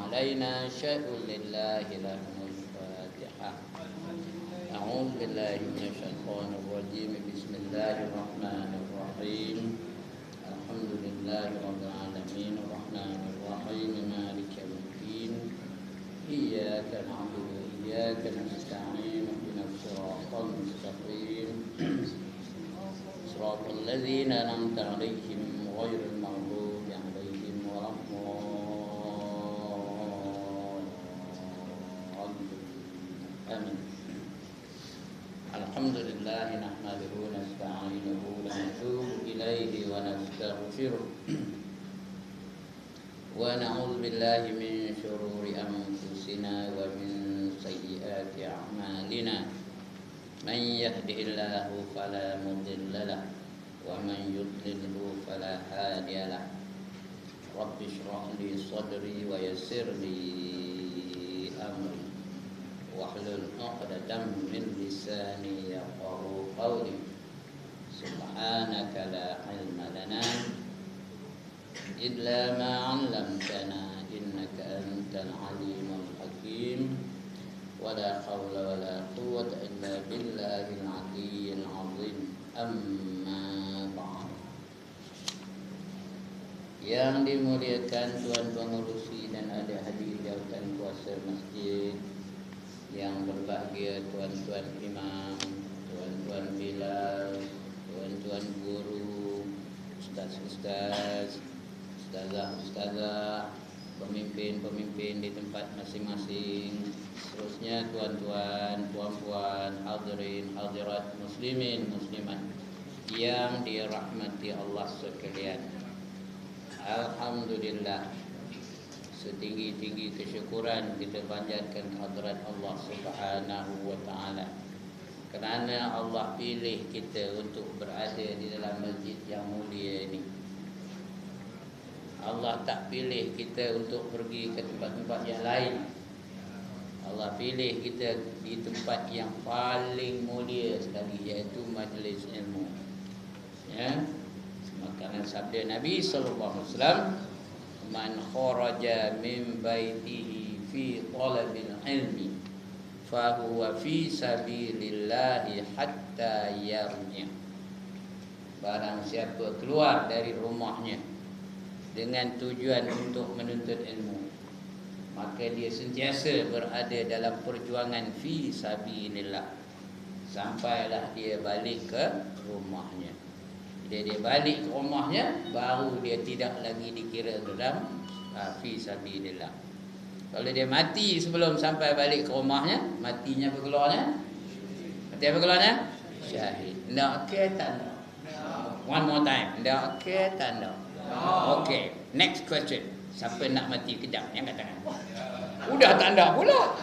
علينا شيء لله له الفاتحة. أعوذ بالله من الشيطان الرجيم. بسم الله الرحمن الرحيم. الحمد لله رب العالمين الرحمن الرحيم مالك يوم الدين. إياك نعبد وإياك نستعين اهدنا الصراط المستقيم صراط الذين أنعمت عليهم غير المغضوب عليهم ولا الضالين. آمين. الحمد لله نحمده ونستعينه ونتوب إليه ونستغفره ونعوذ بالله من شرور أنفسنا ومن سيئات أعمالنا. من يهده الله فلا مضل له ومن يضلله فلا هادي له. رب اشرح لي صدري ويسر لي أمري واحلل عقدة من لساني يفقهوا قولي. سبحانك لا علم لنا إلا ما علمتنا إنك أنت العليم الحكيم. ولا حول ولا قوة إلا بالله العلي العظيم. أما بعد. Yang dimuliakan Tuan Pengurusi dan ada hadir jawatan kuasa masjid, yang berbahagia tuan-tuan imam, tuan-tuan bilal, tuan-tuan guru, ustaz-ustaz, ustazah-ustazah, pemimpin-pemimpin di tempat masing-masing, seterusnya tuan-tuan, puan-puan, hadirin, hadirat, muslimin, muslimat yang dirahmati Allah sekalian. Alhamdulillah, setinggi-tinggi kesyukuran kita panjatkan kehadirat Allah Subhanahu wa taala, kerana Allah pilih kita untuk berada di dalam masjid yang mulia ini. Allah tak pilih kita untuk pergi ke tempat-tempat yang lain. Allah pilih kita di tempat yang paling mulia sekali, iaitu majlis ilmu. Ya. Makanan sabda Nabi sallallahu alaihi wasallam, "Man kharaja min baitihi fi talabil ilmi fa huwa fi sabilillahi hatta yarji'." Barang siapa keluar dari rumahnya dengan tujuan untuk menuntut ilmu, maka dia sentiasa berada dalam perjuangan fi sabilillah sampailah dia balik ke rumahnya. Bila dia balik ke rumahnya, baru dia tidak lagi dikira dalam fi sabilillah. Kalau dia mati sebelum sampai balik ke rumahnya, matinya apa keluarnya? Mati apa keluarnya? Syahid. Nak ke tak? One more time. Nak ke tak? Okay, next question. Siapa nak mati kejap? Yang kat tangan. Udah tak ada pula.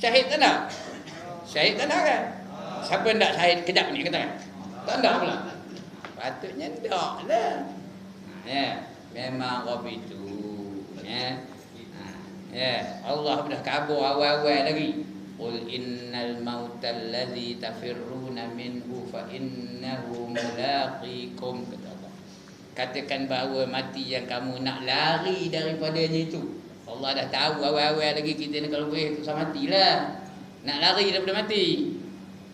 Syahid tak ada? Syahid tak ada kan? Siapa nak syahid kejap ni kat tangan? Tak ada pula. Patutnya tak lah. Ya, memang Rabbi itu. Ya. Ya, Allah dah kabur awal-awal lagi. Qul innal mautal ladzi tafirruna minhu fa innahu mulaqikum, kata Allah. Katakan bahawa mati yang kamu nak lari daripadanya itu, Allah dah tahu awal-awal lagi kita ni kalau boleh susah matilah. Nak lari daripada mati.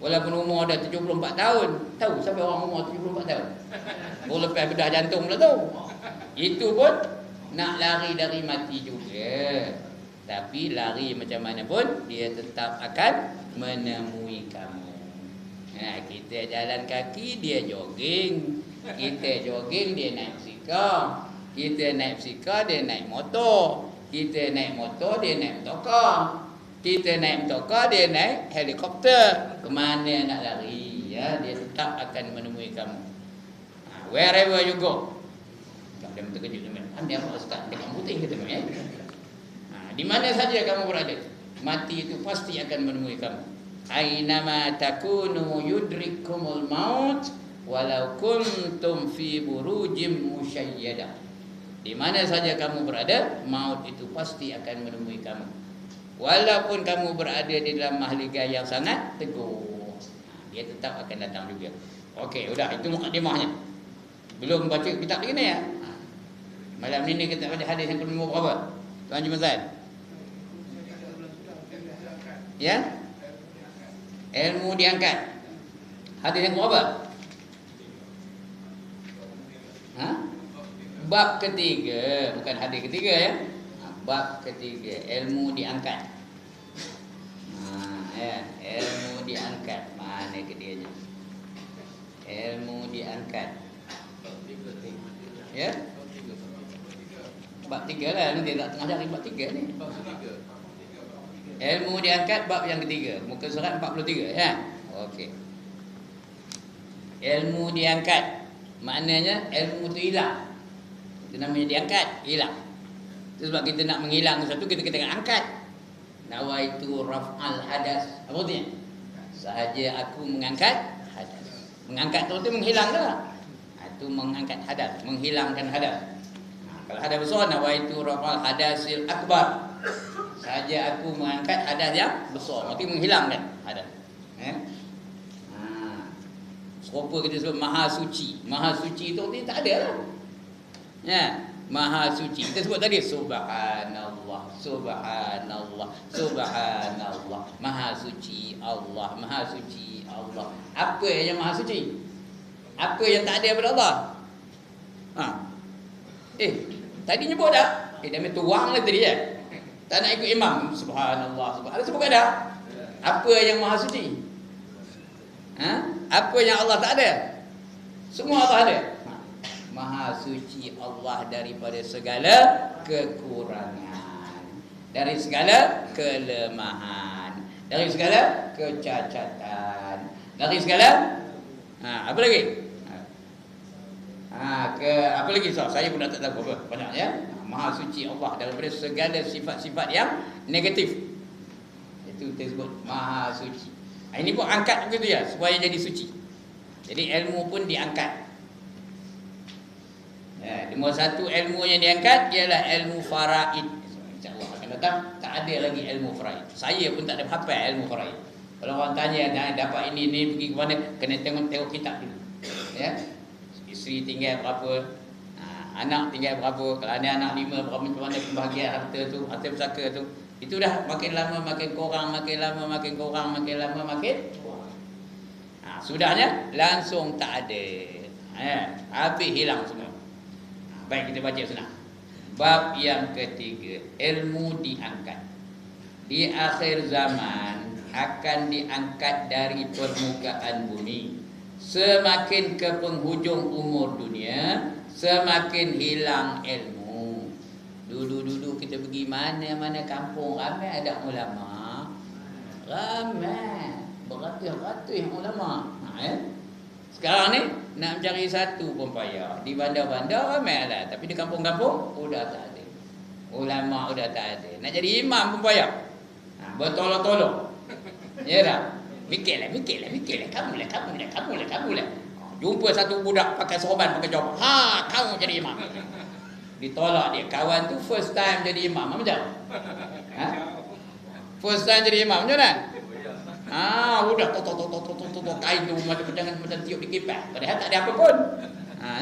Walaupun umur dah 74 tahun. Tahu siapa orang umur 74 tahun? Baru lepas bedah jantung pula tu. Itu pun nak lari dari mati juga. Tapi lari macam mana pun, dia tetap akan menemui kamu. Nah, kita jalan kaki, dia jogging. Kita jogging, dia naik basikal. Kita naik basikal, dia naik motor. Kita naik motor, dia naik motorkar. Kita naik motorkar, dia naik helikopter. Kemana nak lari, ya, dia tetap akan menemui kamu. Wherever you go. Tak ada terkejut teman. Anda apa ustaz? Dekat putih kita ya. Di mana saja kamu berada, mati itu pasti akan menemui kamu. Ainama takunu yudrikumul maut walau kuntum fi burujim musyayyadah. Di mana saja kamu berada, maut itu pasti akan menemui kamu. Walaupun kamu berada di dalam mahligai yang sangat teguh, dia tetap akan datang juga. Okey, sudah, itu mukadimahnya. Belum baca kitab lagi ni ya. Malam ni kita baca hadis yang ke-nombor berapa? Tuan Haji Mazal. Ya? Ilmu diangkat. Hadis yang berapa? Ha? Bab ketiga, bukan hadis ketiga ya. Bab ketiga, ilmu diangkat. Ya, ilmu diangkat. Mana ke dia? Ilmu diangkat. Ya? Bab 3 lah, nanti tak tengah cari bab 3 ni. Ilmu diangkat bab yang ketiga, muka surat 43 ya. Okey. Ilmu diangkat maknanya ilmu tu hilang. Itu namanya diangkat, hilang. Itu sebab kita nak menghilang sesuatu, kita kena angkat. Nawaitu raf'al hadas. Apa artinya? Sahaja aku mengangkat hadas. Mengangkat tu menghilang dah. Itu mengangkat hadas, menghilangkan hadas. Kalau hadas besar, nawaitu raf'al hadasil akbar. Sahaja aku mengangkat hadas yang besar, berarti menghilangkan hadas. Serupa kita sebut maha suci. Maha suci tu tak ada lah. Ya, maha suci. Kita sebut tadi subhanallah, subhanallah, subhanallah. Maha suci Allah, maha suci Allah. Apa yang maha suci? Apa yang tak ada pada Allah? Tadi nyebut dah. Dia main tuang lah tadi ya. Tak nak ikut imam. Subhanallah, subhanallah. Sebut dah. Apa yang maha suci? Apa yang Allah tak ada? Semua Allah ada. Maha suci Allah daripada segala kekurangan, dari segala kelemahan, dari segala kecacatan, dari segala apa lagi? Apa lagi? Saya pun tak tahu apa banyak ya. Maha suci Allah daripada segala sifat-sifat yang negatif. Itu disebut maha suci. Ini pun angkat begitu ya, supaya jadi suci. Jadi ilmu pun diangkat. Nombor satu ilmu yang diangkat ialah ilmu faraid. InsyaAllah akan datang tak ada lagi ilmu faraid. Saya pun tak ada hafal ilmu faraid. Kalau orang tanya dapat ini pergi ke mana, kena tengok kitab dulu. Ya. Isteri tinggal berapa, anak tinggal berapa, kalau ada anak 5 berapa, macam mana pembahagian harta tu, harta pusaka tu. Itu dah makin lama makin kurang, makin lama makin kurang, makin lama makin kurang. Sudahnya langsung tak ada. Habis hilang semua. Baik, kita baca senang. Bab yang ketiga, ilmu diangkat. Di akhir zaman akan diangkat dari permukaan bumi. Semakin ke penghujung umur dunia, semakin hilang ilmu. Dulu-dulu kita pergi mana-mana kampung, ramai ada ulama. Ramai, beratus-ratus ulama. Sekarang ni nak mencari satu pun payah. Di bandar-bandar ramai lah, tapi di kampung-kampung udah tak ada. Ulama udah tak ada. Nak jadi imam pun payah. Bertolong-tolong. Ya dah. Mikirlah. Kamu lah. Jumpa satu budak pakai sorban, pakai jawab. Kamu jadi imam. Ditolak dia. Kawan tu first time jadi imam. Macam? First time jadi imam macam mana? Udah kain tu macam tiup di kipas. Padahal tak ada apa pun.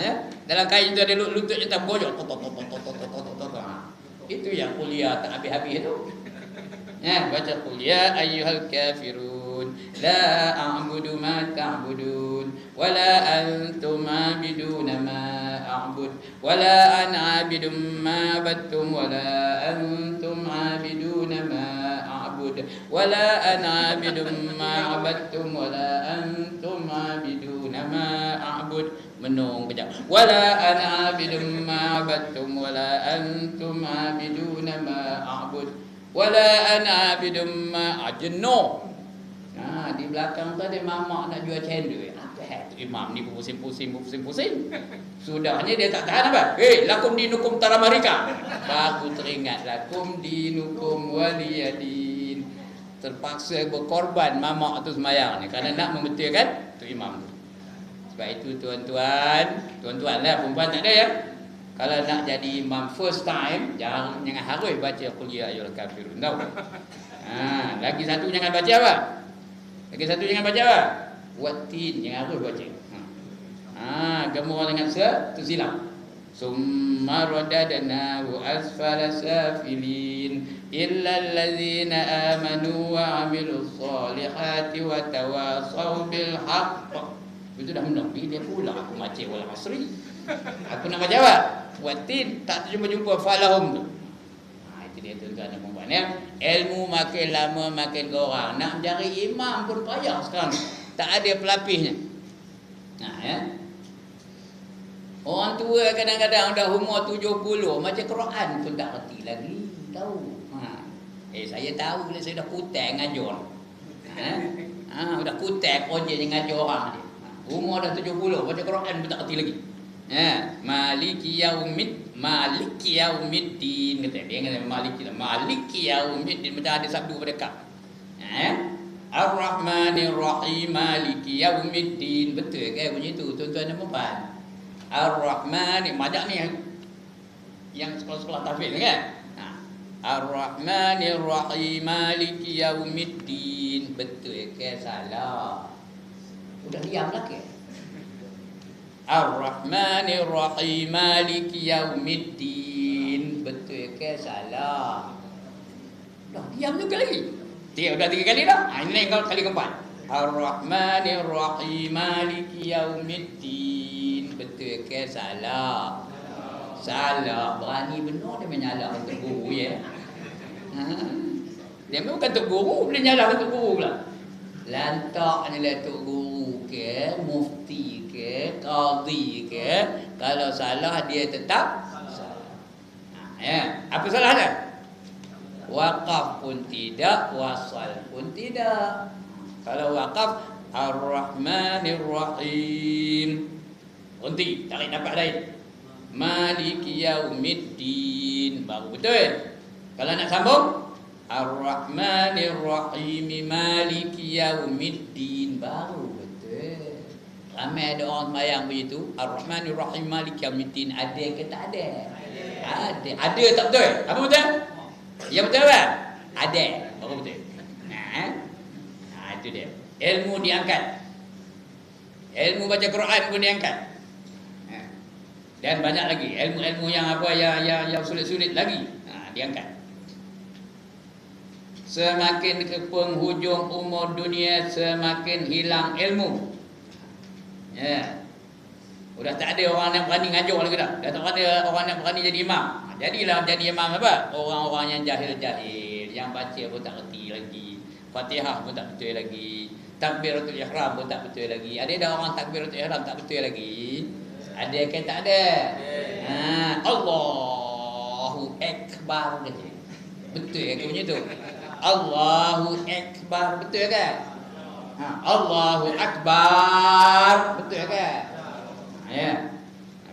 Ya. Dalam kain tu ada lututnya tak bojok. Itu yang kuliah tak habis-habis tu. Ya, baca qul ya ayyuhal kafirun la a'budu ma ta'budun wa la antum 'abiduna ma a'bud wa la ana 'abidum ma battum wa la antum 'abiduna ma a'bud wa la ana 'abidum ma 'abadtum wa la antum 'abiduna ma a'bud. Menung kejap. Wa la ana 'abidum ma 'abadtum wa la antum 'abiduna ma a'bud wala ana abidum jenuh. Di belakang tu ada mamak nak jual cendol. Apa tu imam ni pusing-pusing. Sudahnya dia tak tahan apa? Lakum dinukum taramarika. Baru teringat lakum dinukum waliyadin. Terpaksa berkorban mamak tu sembahyang ni kerana nak membetulkan tu imam tu. Sebab itu tuan-tuan lah, perempuan tak ada ya. Kalau nak jadi imam first time, jangan harus baca qul ya ayyuhal kafirun. Tahu? Lagi satu jangan baca apa? Wattin jangan harus baca. Gemar dengan tu silap. Summa radadnahu asfala safilin illa allazina amanu wa amilus solihati wa tawasaw bil haqq. Itu dah menepi dia pula aku macam wal asri. Aku nak jawab. Watin tak jumpa falahum tu. Itu dia tuan-tuan dan puan-puan ya. Ilmu makin lama makin kurang. Nak mencari imam pun payah sekarang. Tak ada pelapisnya. Ya. Orang tua kadang-kadang dah umur 70 macam Quran pun tak reti lagi. Tahu. Saya tahu bila saya dah kutai ngajar. Dah kutai projek ngajar orang dia. Umur dah 70 baca Quran pun tak reti lagi. Maliki yaumiddin kata dia kata maliki yaumiddin macam ada sabdu pada kaf. Ar-Rahmanir Rahim maliki yaumiddin, betul ke bunyi tu tuan-tuan dan puan? Ar-Rahman majak ni yang sekolah-sekolah tahfiz kan. Ar-Rahmanir Rahim maliki yaumiddin, betul ke salah? Udah diamlah ke? Ar-Rahmanir Rahim maliki yaumiddin, betul ke salah? Dah diam juga lagi. Dia dah 3 kali dah. Ini kali keempat. Ar-Rahmanir Rahim maliki yaumiddin, betul ke salah? Salah. Berani benar dia menyalahkan tok guru ya. Dia bukan tok guru, boleh nyalahkan tok guru pula. Lantak ni lah tok guru ke, mufti ke, qadi ke, kalau salah dia tetap salah. Ya, apa salahnya? Waqaf pun tidak, wasal pun tidak. Kalau waqaf Ar-Rahmanir Rahim, berhenti, tarik nafas lain. Maliki yaumiddin, baru betul. Kalau nak sambung Ar-Rahmanir Rahim maliki yaumiddin, baru betul. Ramai ada orang sembahyang begitu, Ar-Rahmanir Rahim maliki yaumiddin, ada ke tak ada? Ada. Ada tak betul? Apa betul? Ya betul kan? Ada. Baru betul. Itu dia. Ilmu diangkat. Ilmu baca Quran pun diangkat. Dan banyak lagi ilmu-ilmu yang apa yang sulit-sulit lagi. Diangkat. Semakin ke penghujung umur dunia semakin hilang ilmu. Ya. Sudah tak ada orang yang berani ngajar lagi dah. Dah tak ada orang yang berani jadi imam. Jadilah jadi imam apa? Orang-orang yang jahil-jahil, yang baca pun tak reti lagi, Fatihah pun tak betul lagi, Takbiratul Ihram pun tak betul lagi. Ada dah orang Takbiratul Ihram tak betul lagi? Ada ke tak ada? Allahu Akbar kata. Betul ke bunyi tu? Allahu Akbar, betul ke? Allahu Akbar, betul ke? Ya.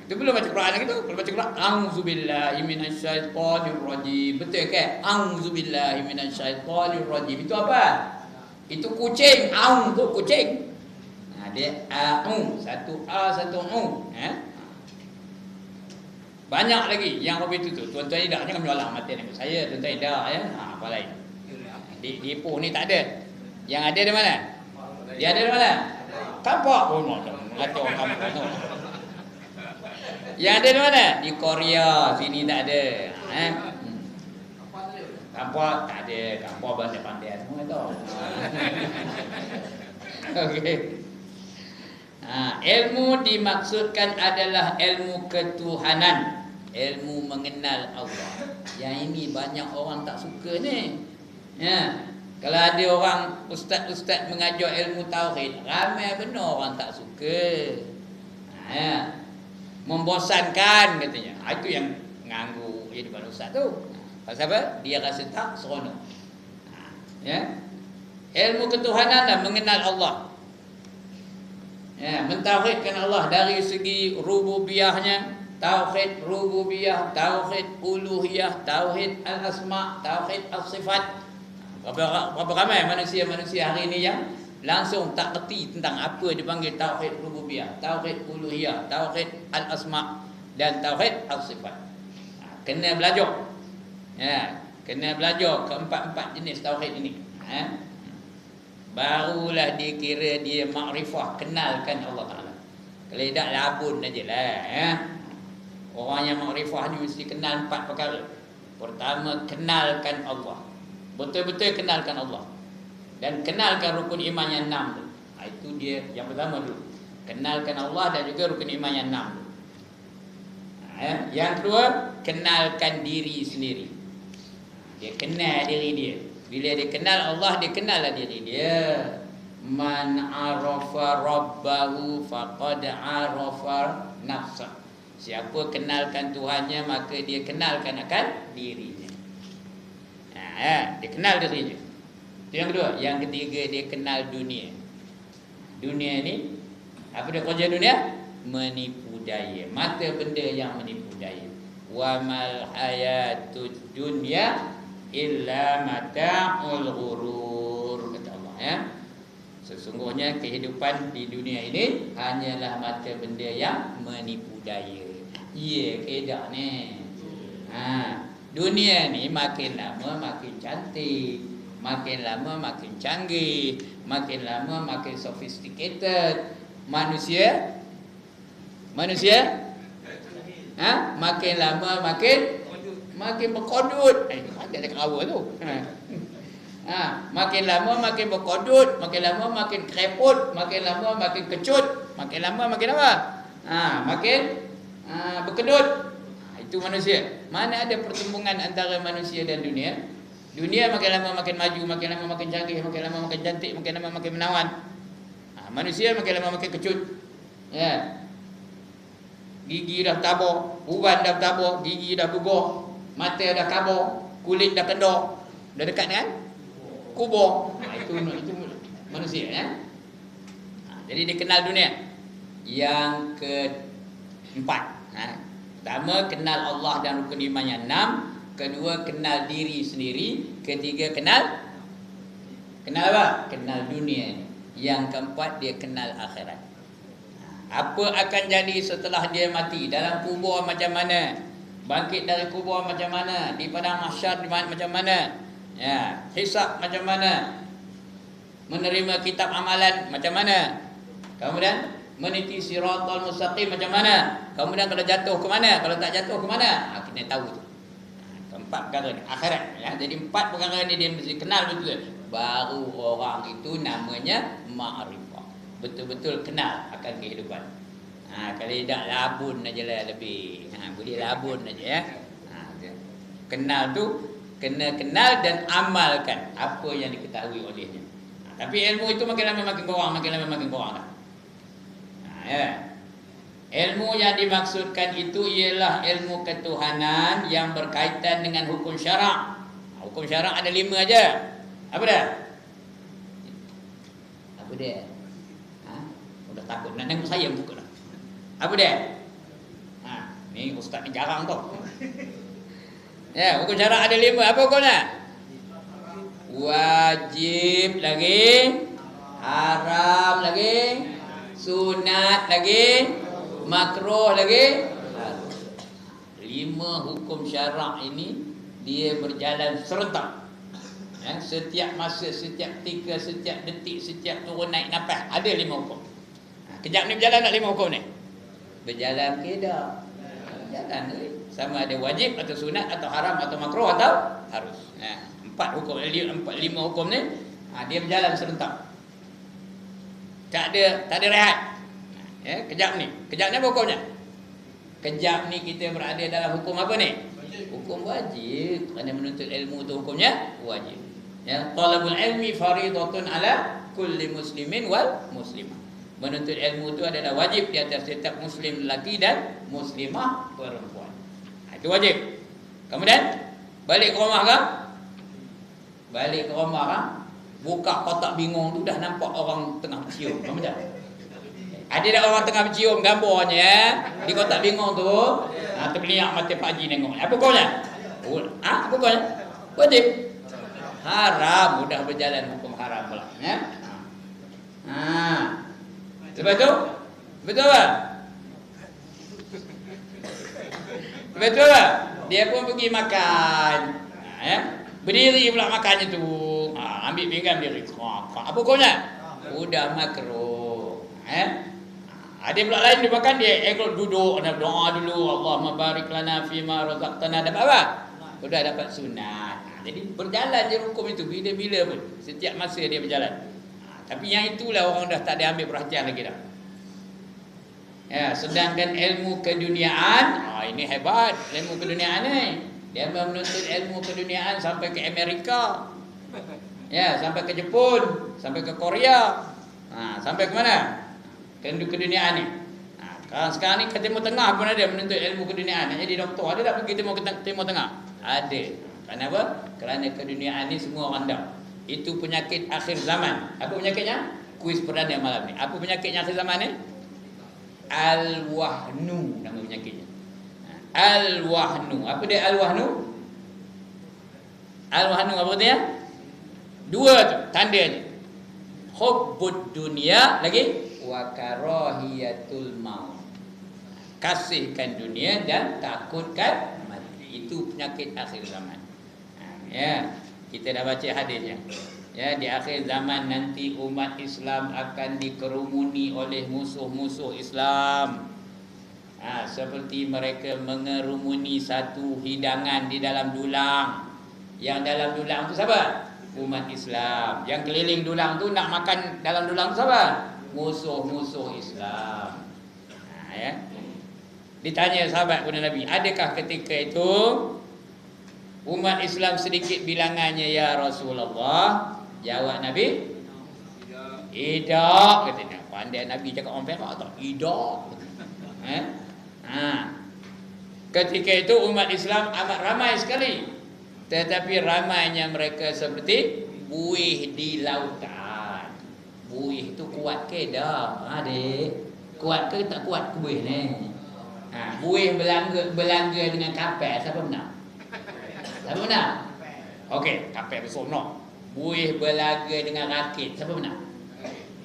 Itu belum baca Quran lagi tu. Kalau baca Quran, auzubillahi minasyaitonir rajim. Betul ke? Auzubillahi minasyaitonir rajim. Itu apa? Itu kucing. Aung tu kucing. Dia aung, satu a satu u. Banyak lagi yang begitu tu. Tuan-tuan tidak jangan menolak mati ni. Saya tuan-tuan tidak ya. Apa lain? Di Ipoh ni tak ada. Yang ada di mana? Dia ada di mana? Tampak pun kata orang kampung tu. Yang ada di mana? Di Korea, sini tak ada. Kampung tak ada, kampung pandai-pandai semua tu. Okey. Ilmu dimaksudkan adalah ilmu ketuhanan, ilmu mengenal Allah. Yang ini banyak orang tak suka ni. Ya. Kalau ada orang ustaz-ustaz mengajar ilmu tauhid, ramai benar orang tak suka. Ya. Membosankan katanya. Itu yang mengganggu kehidupan ustaz tu. Pasal apa? Dia rasa tak seronok. Ya. Ilmu ketuhanan dan mengenal Allah. Ya, mentauhidkan Allah dari segi rububiyahnya, tauhid rububiyah, tauhid uluhiyah, tauhid al-asma, tauhid al-sifat. Berapa ramai manusia-manusia hari ini yang langsung tak erti tentang apa dipanggil tauhid rububiyah, tauhid uluhiyah, tauhid al-asma dan tauhid al-sifat. Kena belajar. Ya, kena belajar keempat-empat jenis tauhid ini. Barulah dikira dia makrifah, kenalkan Allah Taala. Kalau tidak labun ajalah ya. Orang yang makrifah ni mesti kenal 4 perkara. Pertama, kenalkan Allah. Betul-betul kenalkan Allah. Dan kenalkan rukun iman yang 6 tu. Itu dia yang pertama dulu. Kenalkan Allah dan juga rukun iman yang 6 tu. Yang kedua, kenalkan diri sendiri. Dia kenal diri dia. Bila dia kenal Allah, dia kenallah diri dia. Man arafa rabbahu faqad arafa nafsah. Siapa kenalkan Tuhannya, maka dia kenalkan akan dirinya. Dia kenal dirinya. Itu yang kedua. Yang ketiga, dia kenal dunia. Dunia ni, apa dia kerja dunia? Menipu daya. Mata benda yang menipu daya. Wa mal hayatud dunya illa mata'ul ghurur, kata Allah ya. Sesungguhnya kehidupan di dunia ini hanyalah mata benda yang menipu daya. Ya, kedak ni. Dunia ni makin lama makin cantik, makin lama makin canggih, makin lama makin sophisticated. Manusia makin lama makin berkodut. Ada dekat awal tu. Makin lama makin berkodut, makin lama makin kreput, makin lama makin kecut, makin lama makin apa? Makin berkedut. Itu manusia. Mana ada pertembungan antara manusia dan dunia? Dunia makin lama makin maju, makin lama makin canggih, makin lama makin cantik, makin lama makin menawan. Manusia makin lama makin kecut. Ya. Gigi dah tabur, uban dah tabur, gigi dah gugur, mata dah kabur, kulit dah kendor, dah dekat dengan kubur. Itu manusia ya. Jadi dia kenal dunia. Yang keempat, pertama kenal Allah dan rukun iman yang 6, kedua kenal diri sendiri, ketiga kenal apa? Kenal dunia. Yang keempat, dia kenal akhirat. Apa akan jadi setelah dia mati? Dalam kubur macam mana? Bangkit dari kubur macam mana? Di padang mahsyar macam mana? Ya, hisab macam mana? Menerima kitab amalan macam mana? Kemudian meniti siratal mustaqim macam mana? Kemudian kalau jatuh ke mana? Kalau tak jatuh ke mana? Kita tahu tu. Keempat perkara ni, akhirat ya. Jadi 4 perkara ni dia mesti kenal betul. Baru orang itu namanya ma'rifah. Betul-betul kenal akan kehidupan. Kalau tidak labun aja lah lebih. Boleh labun aja ya. Kenal tu kena kenal dan amalkan apa yang diketahui olehnya. Tapi ilmu itu makin lama makin kurang, makin lama makin kurang lah. Ya. Ilmu yang dimaksudkan itu ialah ilmu ketuhanan yang berkaitan dengan hukum syarak. Hukum syarak ada 5 aja. Apa dah? Apa dia? Udah takut nak tengok saya buka dah. Apa dia? Ni ustaz ni jarang tau. Ya, hukum syarak ada 5. Apa hukumnya? Wajib lagi, haram lagi, sunat lagi, makruh lagi. 5 hukum syarak ini dia berjalan serentak. Ya, setiap masa, setiap ketika, setiap detik, setiap turun naik nafas ada 5 hukum. Kejap ni berjalan tak 5 hukum ni? Berjalan ke tak? Berjalan ni. Sama ada wajib atau sunat atau haram atau makruh atau harus. 4 hukum, 5 hukum ni dia berjalan serentak. Tak ada rehat. Ya, kejap ni apa hukumnya? Kejap ni kita berada dalam hukum apa ni? Hukum wajib. Kerana menuntut ilmu tu hukumnya wajib. Ya, talabul ilmi faridatun ala kulli muslimin wal muslimah. Menuntut ilmu itu adalah wajib di atas setiap muslim lelaki dan muslimah perempuan. Itu wajib. Kemudian balik ke rumah kan? Balik ke rumah kan? Buka kotak bingung tu dah nampak orang tengah bercium. Faham tak? Ada tak orang tengah bercium gambarnya ya? Di kotak bingung tu. Terpeliak mata Pak Haji tengok. Apa hukumnya? Apa hukumnya? Wajib. Haram. Sudah berjalan hukum haram pula ya? Lepas tu? Betul tak? Betul tak? Dia pun pergi makan. Ya? Berdiri pula makannya tu. Ambil pinggan diri. Apa hukumnya? Udah makruh. Ada pula lain dia makan dia kalau duduk nak doa dulu, Allahumma barik lana fima razaqtana, dapat apa? Sudah dapat sunat. Jadi berjalan je hukum itu bila-bila pun, setiap masa dia berjalan. Tapi yang itulah orang dah tak ada ambil perhatian lagi dah. Ya, sedangkan ilmu keduniaan, ini hebat ilmu keduniaan ni. Dia menuntut ilmu keduniaan sampai ke Amerika. Ya, sampai ke Jepun, sampai ke Korea. Sampai ke mana? Keduniaan ni. Sekarang ni ke Timur Tengah pun ada menuntut ilmu keduniaan. Nak jadi doktor, ada tak pergi Timur Tengah? Ada. Kenapa? Kerana keduniaan ni semua orang dah. Itu penyakit akhir zaman. Apa penyakitnya? Kuis perdana malam ni. Apa penyakitnya akhir zaman ni? Al-wahnu nama penyakitnya. Al-wahnu. Apa dia al-wahnu? Al-wahnu apa katanya? Dua tu tandanya. Hubbud dunia lagi wa karahiyatul maut. Kasihkan dunia dan takutkan mati. Itu penyakit akhir zaman. Ya, kita dah baca hadisnya. Ya, di akhir zaman nanti umat Islam akan dikerumuni oleh musuh-musuh Islam. Seperti mereka mengerumuni satu hidangan di dalam dulang. Yang dalam dulang tu siapa? Umat Islam. Yang keliling dulang tu nak makan dalam dulang tu siapa? Musuh-musuh Islam. Ya. Ditanya sahabat kepada Nabi, adakah ketika itu umat Islam sedikit bilangannya ya Rasulullah? Jawab Nabi, tidak. Katanya, pandai Nabi cakap orang Perak tak? Tidak. Ketika itu umat Islam amat ramai sekali. Tetapi ramainya mereka seperti buih di lautan. Buih tu kuat ke dah? Adik, kuat ke tak kuat ke buih ni? Buih berlangga dengan kapal, siapa menang? Siapa menang? Okey, kapal bersonok. Buih berlaga dengan rakit, siapa menang?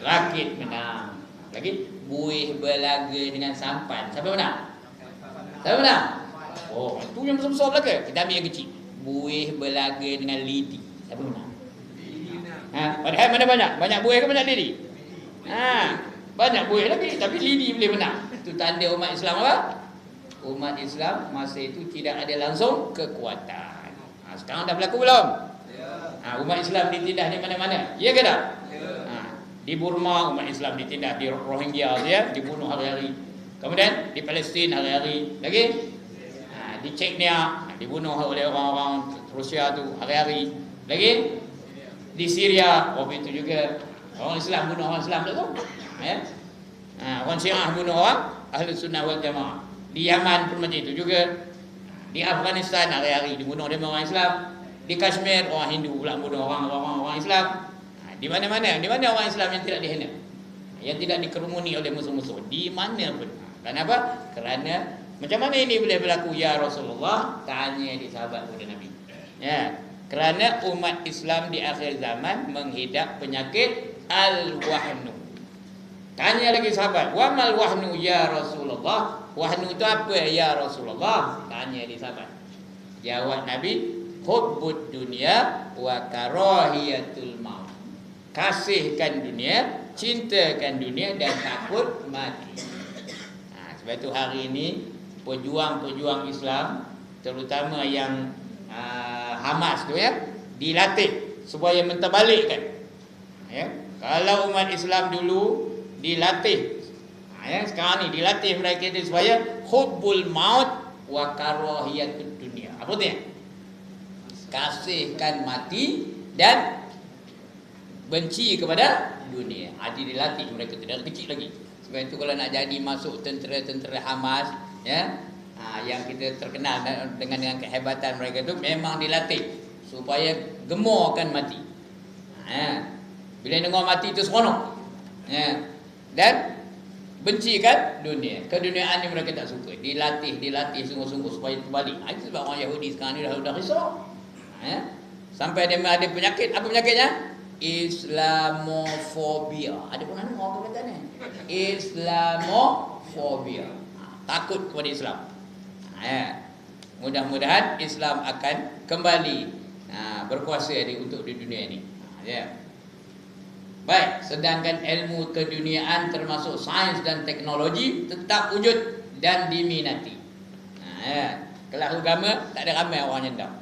Rakit menang. Lagi, buih berlaga dengan sampan, siapa menang? Siapa menang? Oh, itu yang besar-besar belaka. Kita ambil yang kecil. Buih berlaga dengan lidi, siapa menang? Padahal mana banyak? Banyak buih ke banyak lidi? Banyak buih lagi, tapi lidi boleh menang. Itu tanda umat Islam apa? Umat Islam masa itu tidak ada langsung kekuatan. Sekarang dah berlaku belum? Umat Islam ditindas di mana-mana. Ya ke tak? Di Burma umat Islam ditindas, di Rohingya ya, dibunuh hari-hari. Kemudian di Palestin hari-hari. Lagi di Chechnya dibunuh oleh orang-orang Rusia tu hari-hari. Lagi di Syria waktu itu juga orang Islam bunuh orang Islam tak tahu. Ya. Orang Syiah bunuh orang Ahli Sunnah wal Jamaah. Di Yaman pun macam itu juga. Di Afghanistan hari-hari dibunuh oleh orang Islam. Di Kashmir orang Hindu pula bunuh orang Islam. Di mana-mana, di mana orang Islam yang tidak dihina, yang tidak dikerumuni oleh musuh-musuh, di mana pun. Kenapa? Kerana macam mana ini boleh berlaku ya Rasulullah? Tanya di sahabat kepada Nabi. Ya, kerana umat Islam di akhir zaman menghidap penyakit al-wahnu. Tanya lagi sahabat, wa mal wahnu ya Rasulullah? Wahnu itu apa ya Rasulullah? Tanya di sahabat. Jawab Nabi, hubbud dunia wa karahiyatul maut. Kasihkan dunia, cintakan dunia dan takut mati. Sebab itu hari ini pejuang-pejuang Islam, terutama yang Hamas tu ya, dilatih supaya menterbalikkan. Ya, kalau umat Islam dulu dilatih, ya, sekarang ni dilatih mereka itu supaya hubbul maut wa karahiyatud dunia. Apa tu ya? Kasihkan mati dan benci kepada dunia. Dilatih mereka tidak kecil lagi. Sebab itu kalau nak jadi masuk tentera-tentera Hamas, ya, yang kita terkenal dengan kehebatan mereka itu memang dilatih supaya gemurkan mati. Bila dengar mati itu seronok. Ya. Dan bencikan dunia. Keduniaan ni mereka tak suka. Dilatih sungguh-sungguh supaya terbalik. Itu sebab orang Yahudi sekarang ni dah risau. Sampai dia ada penyakit. Apa penyakitnya? Islamofobia. Ada pun nama orang kata ni. Islamofobia. Takut kepada Islam. Mudah-mudahan Islam akan kembali berkuasa untuk di dunia ini. Ya. Baik, sedangkan ilmu keduniaan termasuk sains dan teknologi tetap wujud dan diminati. Ya. Kelas agama tak ada ramai orang yang tahu.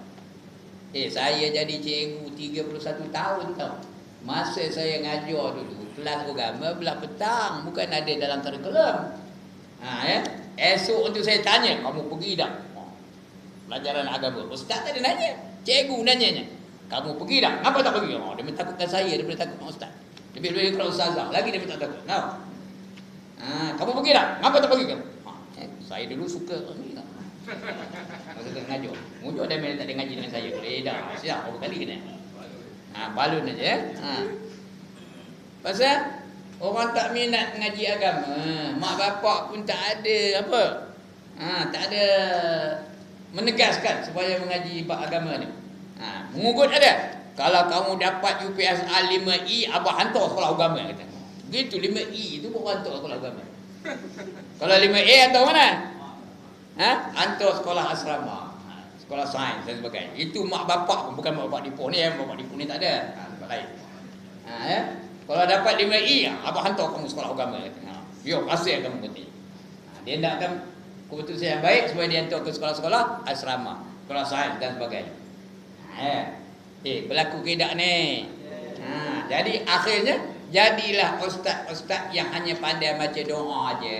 Saya jadi cikgu 31 tahun tau. Masa saya ngajar dulu kelas agama belah petang, bukan ada dalam kurikulum. Ya. Esok tu saya tanya, kamu pergi tak? Pelajaran agama. Ustaz tak ada nanya, cikgu nanyanya. Kamu pergi tak? Kenapa tak pergi? Dia mentakutkan saya, dia boleh takut dengan ustaz. Lebih kalau ustazah lagi dia minta takut. Nah. Kamu pergi tak? Kenapa tak pergi kan? Saya dulu suka ni tak. Suka ngajar. Mujur dia tak ada ngaji dengan saya. Dah, siap berapa kali kena. Balun aja ya. Pasal orang tak minat ngaji agama, mak bapak pun tak ada apa? Tak ada menegaskan supaya mengaji bab agama ni. Mengugut ada. Kalau kamu dapat UPSA 5E, abah hantar sekolah agama kata. Begitu 5E itu baru hantar sekolah agama. Kalau 5A hantar mana? Hantar sekolah asrama, sekolah sains dan sebagainya. Itu mak bapak pun, bukan mak bapak di Ipoh ni, mak bapak di Ipoh ni tak ada. Tempat lain. Kalau dapat 5E, abah hantar kamu sekolah agama kata. Biar pasal kamu kata. Dia nakkan keputusan yang baik supaya dia hantar ke sekolah-sekolah asrama, sekolah sains dan sebagainya. Berlaku kedak ni. Jadi akhirnya jadilah ustaz-ustaz yang hanya pandai baca doa aja.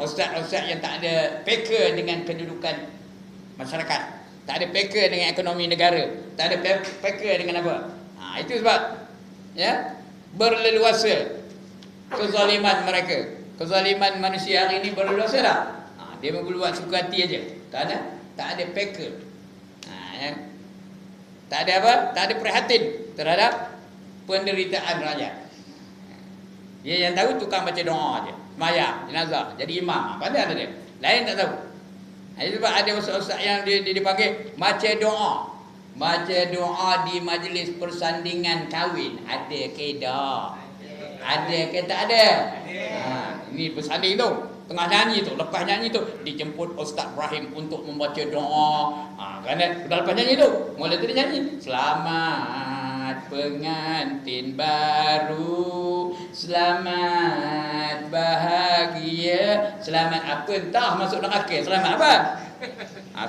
Ustaz-ustaz yang tak ada peka dengan kedudukan masyarakat, tak ada peka dengan ekonomi negara, tak ada peka dengan apa. Itu sebab berleluasa kezaliman mereka. Kezaliman manusia hari ini berleluasa tak? Dia membuat suka hati aja. Tak ada peka. Tak ada apa? Tak ada prihatin terhadap penderitaan rakyat. Dia yang tahu tukang baca doa aja, sembahyang, jenazah, jadi imam. Pandai ada dia. Lain tak tahu. Itu sebab ada ustaz-ustaz yang dipanggil baca doa. Baca doa di majlis persandingan kahwin. Ada ke tak? Ada ke tak ada? Ini bersanding tu. Tengah nyanyi tu, lepas nyanyi tu dijemput Ustaz Ibrahim untuk membaca doa. Kerana dah lepas nyanyi tu, mula tu dia nyanyi, selamat pengantin baru, selamat bahagia, selamat apa entah masuk neraka, selamat apa?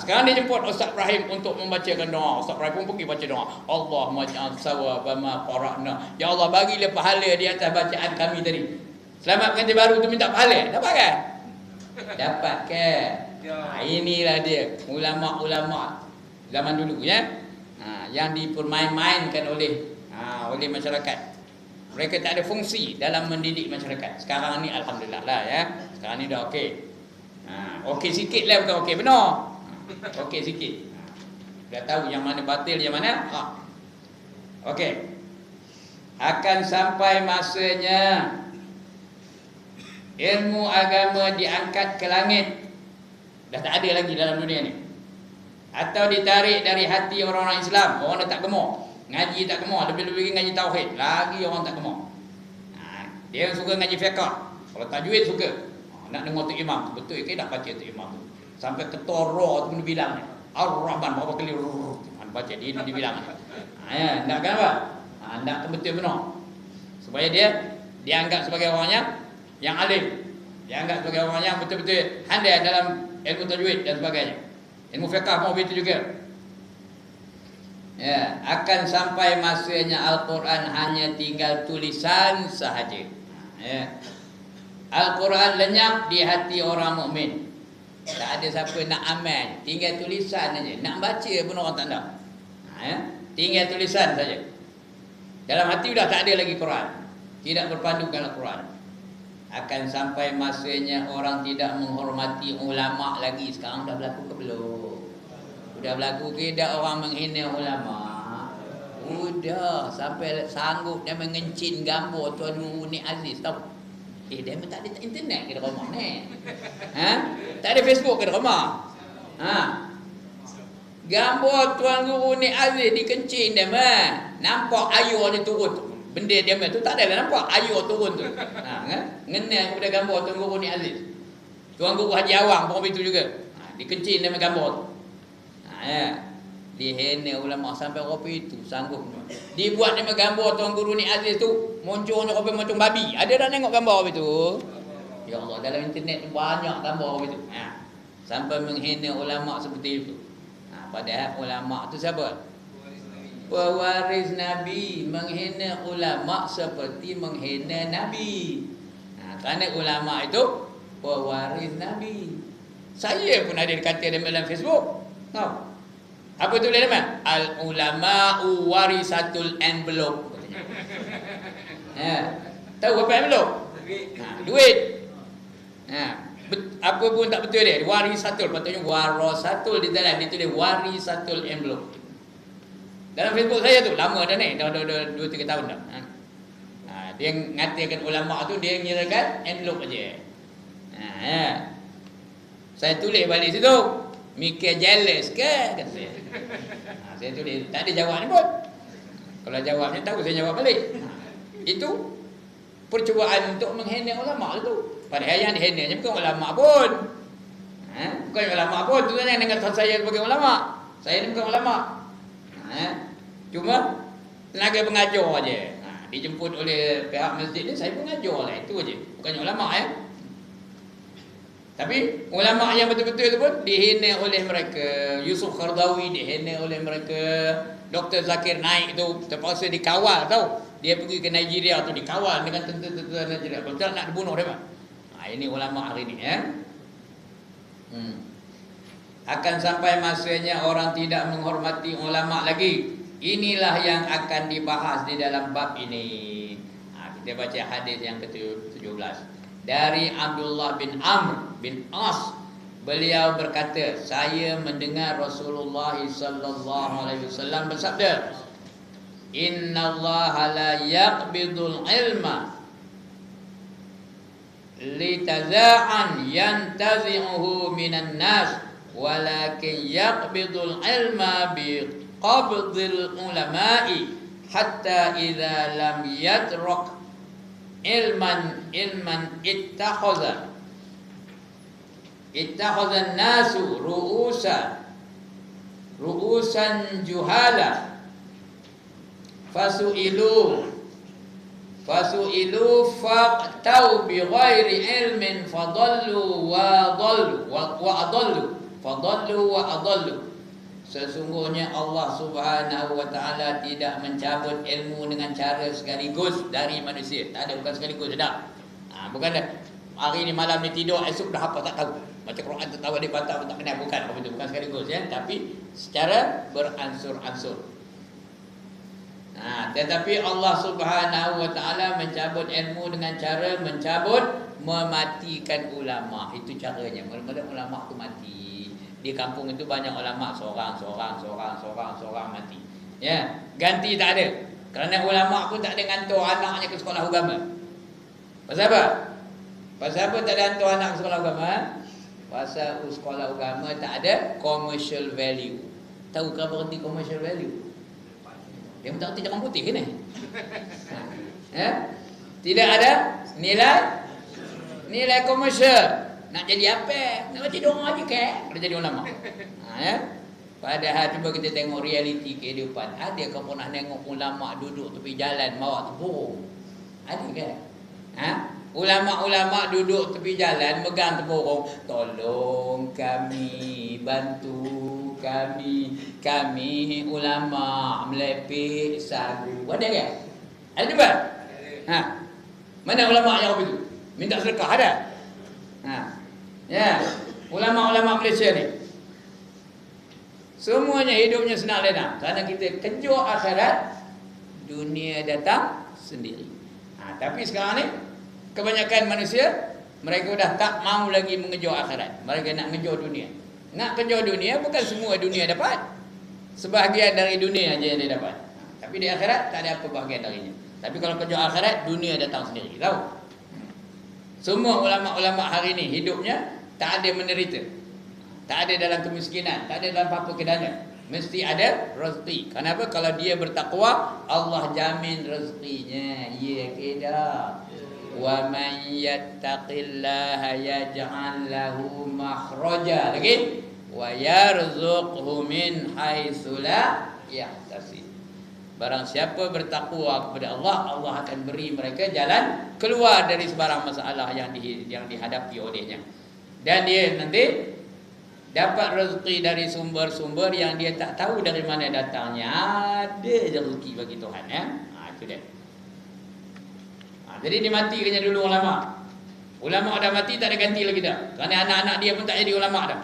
Sekarang dia jemput Ustaz Ibrahim untuk membacakan doa. Ustaz Ibrahim pun pergi baca doa. Allahumma ja'al sawaba ma qara'na. Ya Allah, bagilah pahala di atas bacaan kami tadi. Selamat pengantin baru tu minta pahala. Dapat kan? Dapat kan? Inilah dia ulama-ulama zaman dulu ya. Yang dipermain-mainkan oleh masyarakat. Mereka tak ada fungsi dalam mendidik masyarakat. Sekarang ni alhamdulillah lah ya. Sekarang ni dah okey. Okey sikit lah, bukan okey benar. Okey sikit. Dah tahu yang mana batil, yang mana okey. Akan sampai masanya ilmu agama diangkat ke langit. Dah tak ada lagi dalam dunia ni. Atau ditarik dari hati orang-orang Islam. Orang dah tak gemar. Ngaji tak gemar. Lebih-lebih ngaji tauhid. Lagi orang tak gemar. Dia suka ngaji fiqh. Kalau tajwid suka. Nak dengar tu imam. Betul ke dah baca tu imam tu. Sampai ketua roh tu pun dibilang. Ar-Rahman berapa kali baca dia dibilang. Nak kan apa? Nak betul benar. Supaya dia dianggap sebagai orang yang alim, dianggap sebagai orang yang betul-betul handai dalam ilmu tajwid dan sebagainya. Ilmu fiqh pun begitu juga. Akan sampai masanya Al-Quran hanya tinggal tulisan sahaja. Al-Quran lenyap di hati orang mukmin. Tak ada siapa nak amal, tinggal tulisan saja. Nak baca pun orang tak nak. Tinggal tulisan saja. Dalam hati dah tak ada lagi Quran. Tidak berpandukan Al-Quran. Akan sampai masanya orang tidak menghormati ulama lagi. Sekarang dah berlaku ke belum? Sudah berlaku ke tak orang menghina ulama? Sudah. Sampai sanggup dia mengencin gambar Tuan Guru Nik Aziz. Tahu? Dia memang tak ada internet ke di rumah ni? Tak ada Facebook ke di rumah? Gambar Tuan Guru Nik Aziz dikencing dia mah. Nampak ayu dia turun. Benda dia tu tak ada nampak ayu turun tu. Ngena kepada gambar Tuan Guru Nik Aziz. Tuan Guru Haji Awang pun begitu juga. Dikencing dengan gambar tu. Dihina ulama sampai kopi itu sanggup. Dibuat dengan gambar tuan guru ni Aziz tu, munculnya kopi macam babi. Ada dah tengok gambar kopi tu? Ya Allah, dalam internet banyak gambar kopi tu. Sampai menghina ulama seperti itu. Padahal ulama tu siapa? Pewaris Nabi. Menghina ulama seperti menghina Nabi. Kerana ulama itu pewaris Nabi. Saya pun ada kata dalam Facebook. Tahu? Apa tulis nama? Al ulama'u warisatul envelope. Tahu apa envelope? Duit. Apa pun tak betul dia. Warisatul, patutnya warasatul di dalam dia tulis warisatul envelope. Dalam Facebook saya tu lama dah ni, dah 2-3 tahun dah. Dia ngatakan ulama tu dia ngirakan envelope aja. Saya tulis balik situ. Mikir jealous ke? Kata saya. Saya tulis, tak ada jawab ni pun. Kalau jawabnya tahu saya jawab balik. Itu percubaan untuk menghina ulama tu. Padahal yang dihinanya bukan ulama pun. Bukan ulama pun. Tu yang dengan saya sebagai ulama. Saya ni bukan ulama. Cuma tenaga pengajar aja. Dijemput oleh pihak masjid ni, saya pengajar lah. Itu aja. Bukannya ulama ya. Tapi ulama yang betul-betul itu pun dihina oleh mereka. Yusuf Qaradawi dihina oleh mereka. Dr. Zakir Naik tu terpaksa dikawal tahu. Dia pergi ke Nigeria tu dikawal dengan tentera-tentera Nigeria. Betul nak dibunuh dia. Ini ulama hari ni ya. Akan sampai masanya orang tidak menghormati ulama lagi. Inilah yang akan dibahas di dalam bab ini. Kita baca hadis yang ke-17. Dari Abdullah bin Amr bin As, beliau berkata, saya mendengar Rasulullah sallallahu alaihi wasallam bersabda, innallaha la yaqbidul ilma litaza'an yantazi'uhu minan nas, walakin yaqbidul ilma biqabdil ulama'i hatta idza lam yatrak ilman ittakhadha an-nasu ru'usan juhala fasu'ilu fa'tau bi ghairi ilmin fadallu wa adallu. Sesungguhnya Allah Subhanahu wa taala tidak mencabut ilmu dengan cara sekaligus dari manusia. Tak ada, bukan sekaligus dah. Bukan dah. Hari ni malam ni tidur, esok dah apa tak tahu. Baca Quran tak tahu, dia patah pun tak kenal, bukan apa itu, bukan sekaligus ya, tapi secara beransur-ansur. Tetapi Allah Subhanahu wa taala mencabut ilmu dengan cara mematikan ulama. Itu caranya. Mula-mula ulama tu mati. Di kampung itu banyak ulama seorang mati. Ya, ganti tak ada. Kerana ulama pun tak ada hantar anaknya ke sekolah agama. Pasal apa? Pasal apa tak ada hantar anak ke sekolah agama? Pasal sekolah agama tak ada commercial value. Tahu ke apa arti commercial value? Dia pun tak arti jangan putih kan? Tidak ada nilai komersial. Nak jadi apa? Nak baca doa je ke? Boleh jadi ulama. Padahal cuba kita tengok realiti kehidupan. Ada ke pernah tengok ulama duduk tepi jalan bawa tepung? Ada ke? Ulama-ulama duduk tepi jalan megang tepung. Tolong kami, bantu kami ulama melepih sagu. Ada ke? Ada cuba? Mana ulama yang begitu? Minta sedekah ada? Ya, ulama-ulama Malaysia ni semuanya hidupnya senang lenang. Kerana kita kejar akhirat, dunia datang sendiri. Tapi sekarang ni kebanyakan manusia mereka dah tak mau lagi mengejar akhirat. Mereka nak mengejar dunia. Nak kejar dunia, bukan semua dunia dapat. Sebahagian dari dunia aja yang dia dapat. Tapi di akhirat tak ada apa bahagian darinya. Tapi kalau kejar akhirat, dunia datang sendiri. Tahu? Semua ulama-ulama hari ini hidupnya tak ada menderita. Tak ada dalam kemiskinan, tak ada dalam apa-apa kedana. Mesti ada rezeki. Kenapa? Kalau dia bertakwa, Allah jamin rezekinya. Ya ke dah? Wa man yattaqillaha yaj'al lahu makhraja. Lagi? wa yarzuqhu min haitsu la yahtasib. Barang siapa bertakwa kepada Allah, Allah akan beri mereka jalan keluar dari sebarang masalah yang dihadapi olehnya. Dan dia nanti dapat rezeki dari sumber-sumber yang dia tak tahu dari mana datangnya. Ada je rezeki bagi Tuhan, ya. Itu dia. Jadi dimatikannya dulu ulama. Ulama dah mati, tak ada ganti lagi dah. Kerana anak-anak dia pun tak jadi ulama dah.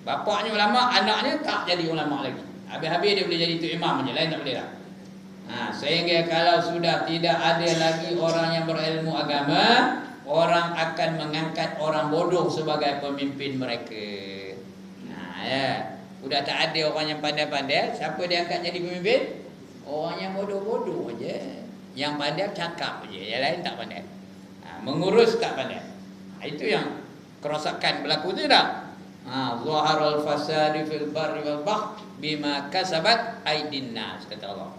Bapaknya ulama, anaknya tak jadi ulama lagi. Habis-habis dia boleh jadi tu imam je, lain tak boleh dah. Sehingga kalau sudah tidak ada lagi orang yang berilmu agama, orang akan mengangkat orang bodoh sebagai pemimpin mereka. Ya. Sudah tak ada orang yang pandai-pandai, siapa dia angkat jadi pemimpin? Orang yang bodoh-bodoh aja. Yang pandai cakap aja, yang lain tak pandai. Mengurus tak pandai. Itu yang kerosakan berlaku tu dah. Zaharul fasadi fil barri wal bahr bima kasabat aydin nas, kata Allah.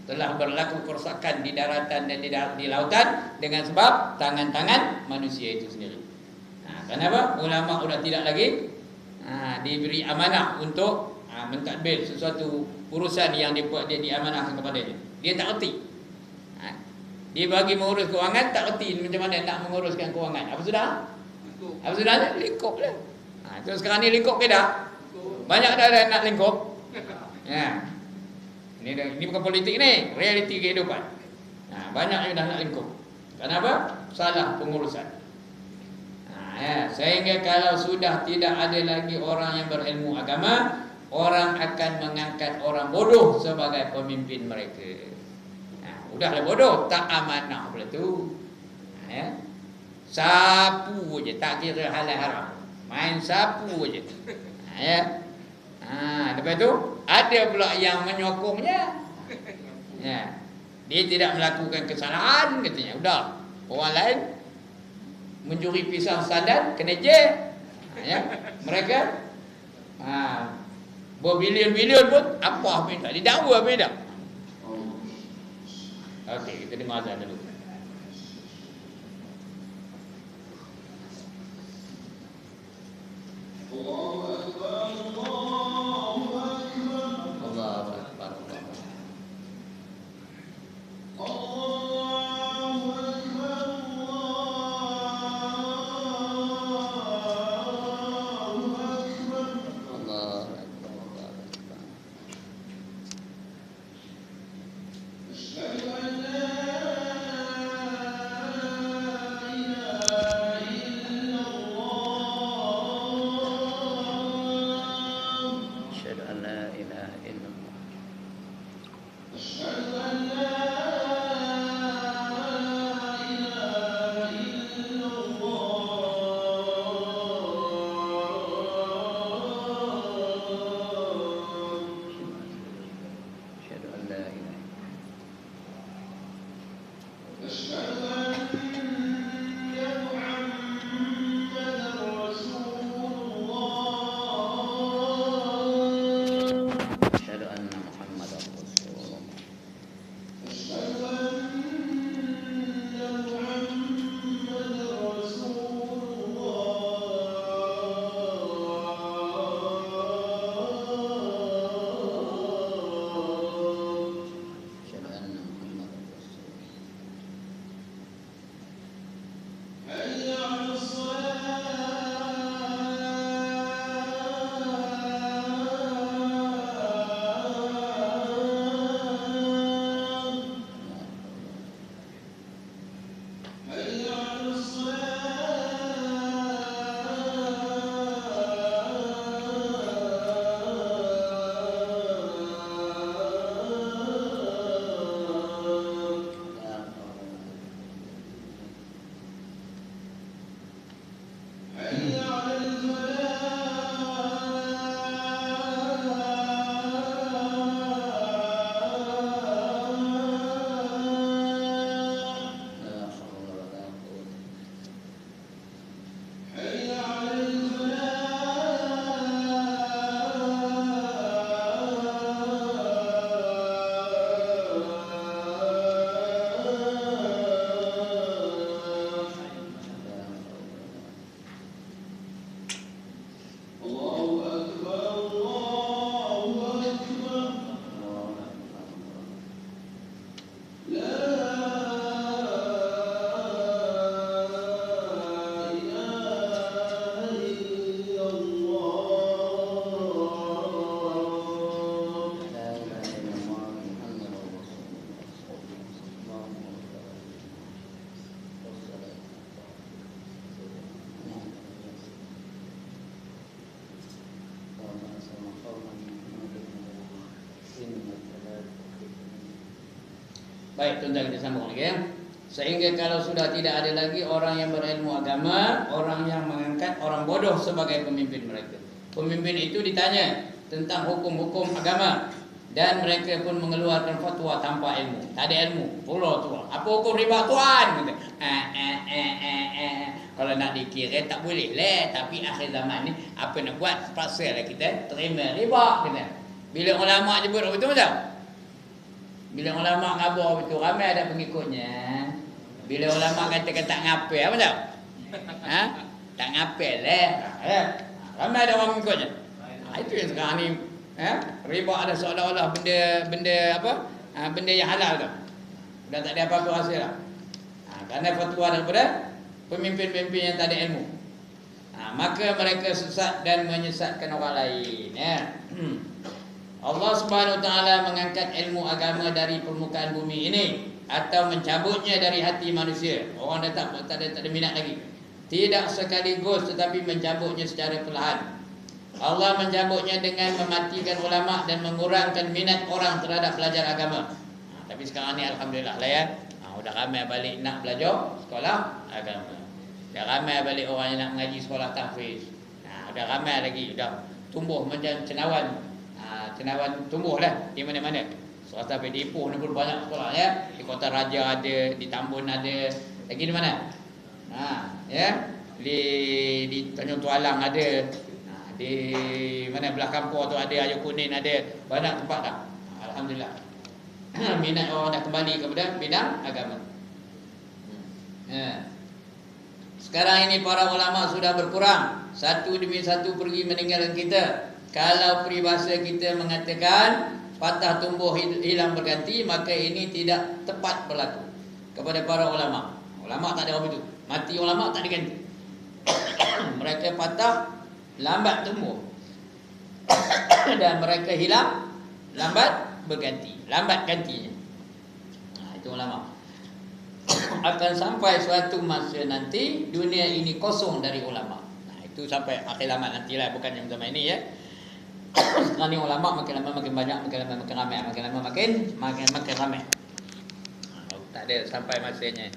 Telah berlaku kerosakan di daratan dan di lautan dengan sebab tangan-tangan manusia itu sendiri. Kenapa? Ulama sudah tidak lagi diberi amanah untuk mentadbir sesuatu urusan yang dia diamanahkan kepadanya. Dia tak erti. Dia bagi mengurus kewangan, tak erti macam mana nak menguruskan kewangan. Apa sudah? Apa sudah? Lingkup lah. Terus sekarang ni lingkup ke dah? Banyak dah ada nak lingkup. Ya. Ini bukan politik ni, realiti kehidupan. Banyak yang dah nak lingkup. Kenapa? Salah pengurusan. Sehingga kalau sudah tidak ada lagi orang yang berilmu agama, orang akan mengangkat orang bodoh sebagai pemimpin mereka. Udahlah bodoh, tak amanah pula tu. Sapu je, tak kira halal haram. Main sapu je. Lepas tu ada pula yang menyokongnya. Dia tidak melakukan kesalahan katanya. Udah, orang lain mencuri pisang sandan kena je. Mereka berbilion-bilion pun apa minta, didakwa apa tak? Okey, kita dengar azan dulu. Allahu Akbar, Allahu Akbar, Allahu Akbar, Allahu Akbar, Allahu Akbar, Allahu Akbar. Asyhadu an la Baik, tuan-tuan, kita sambung lagi ya. Sehingga kalau sudah tidak ada lagi orang yang berilmu agama, orang yang mengangkat orang bodoh sebagai pemimpin mereka. Pemimpin itu ditanya tentang hukum-hukum agama dan mereka pun mengeluarkan fatwa tanpa ilmu. Tak ada ilmu. Pula tu. Apa hukum riba tuan? Kata. Kalau nak dikira tak boleh lah. Tapi akhir zaman ni apa nak buat? Paksa lah kita terima riba. Kata. Bila ulama nyebut betul tak? Bila ulama ngabar betul, ramai ada pengikutnya. Bila ulama kata tak ngapel, apa tak? Ha? Tak ngapel lah. Ramai ada orang mengikutnya. Itu yang sekarang ni, riba ada seolah-olah benda apa? Benda yang halal tu. Dah tak ada apa-apa hasil lah. Kerana fatwa daripada pemimpin-pemimpin yang tak ada ilmu. Maka mereka sesat dan menyesatkan orang lain. Ya. Allah Subhanahu Wa Taala mengangkat ilmu agama dari permukaan bumi ini atau mencabutnya dari hati manusia. Orang dah tak ada minat lagi. Tidak sekaligus tetapi mencabutnya secara perlahan. Allah mencabutnya dengan mematikan ulama dan mengurangkan minat orang terhadap belajar agama. Tapi sekarang ni alhamdulillah lah ya. Dah ramai balik nak belajar sekolah agama. Dah ramai balik orang yang nak mengaji sekolah tahfiz. Dah ramai lagi, dah tumbuh macam cendawan. Cendawan tumbuh lah di mana-mana. Sampai di Ipoh ni pun banyak sekolah ya. Di Kota Raja ada, di Tambun ada. Lagi di mana? Ya. Di Tanjung Tualang ada. Di mana belah kampung tu ada, Ayu Kunin ada. Banyak tempat dah. Alhamdulillah. Minat orang dah kembali kepada bidang agama. Sekarang ini para ulama sudah berkurang. Satu demi satu pergi meninggalkan kita. Kalau peribahasa kita mengatakan patah tumbuh hilang berganti, maka ini tidak tepat berlaku kepada para ulama. Ulama tak ada apa itu. Mati ulama tak diganti. Mereka patah lambat tumbuh. Dan mereka hilang lambat berganti. Lambat gantinya. Itu ulama. Akan sampai suatu masa nanti dunia ini kosong dari ulama. Itu sampai akhir zaman nantilah, bukan yang zaman ini ya. Sekarang ni ulama makin lama makin banyak, makin lama makin ramai, makin lama makin ramai. Tak ada sampai masanya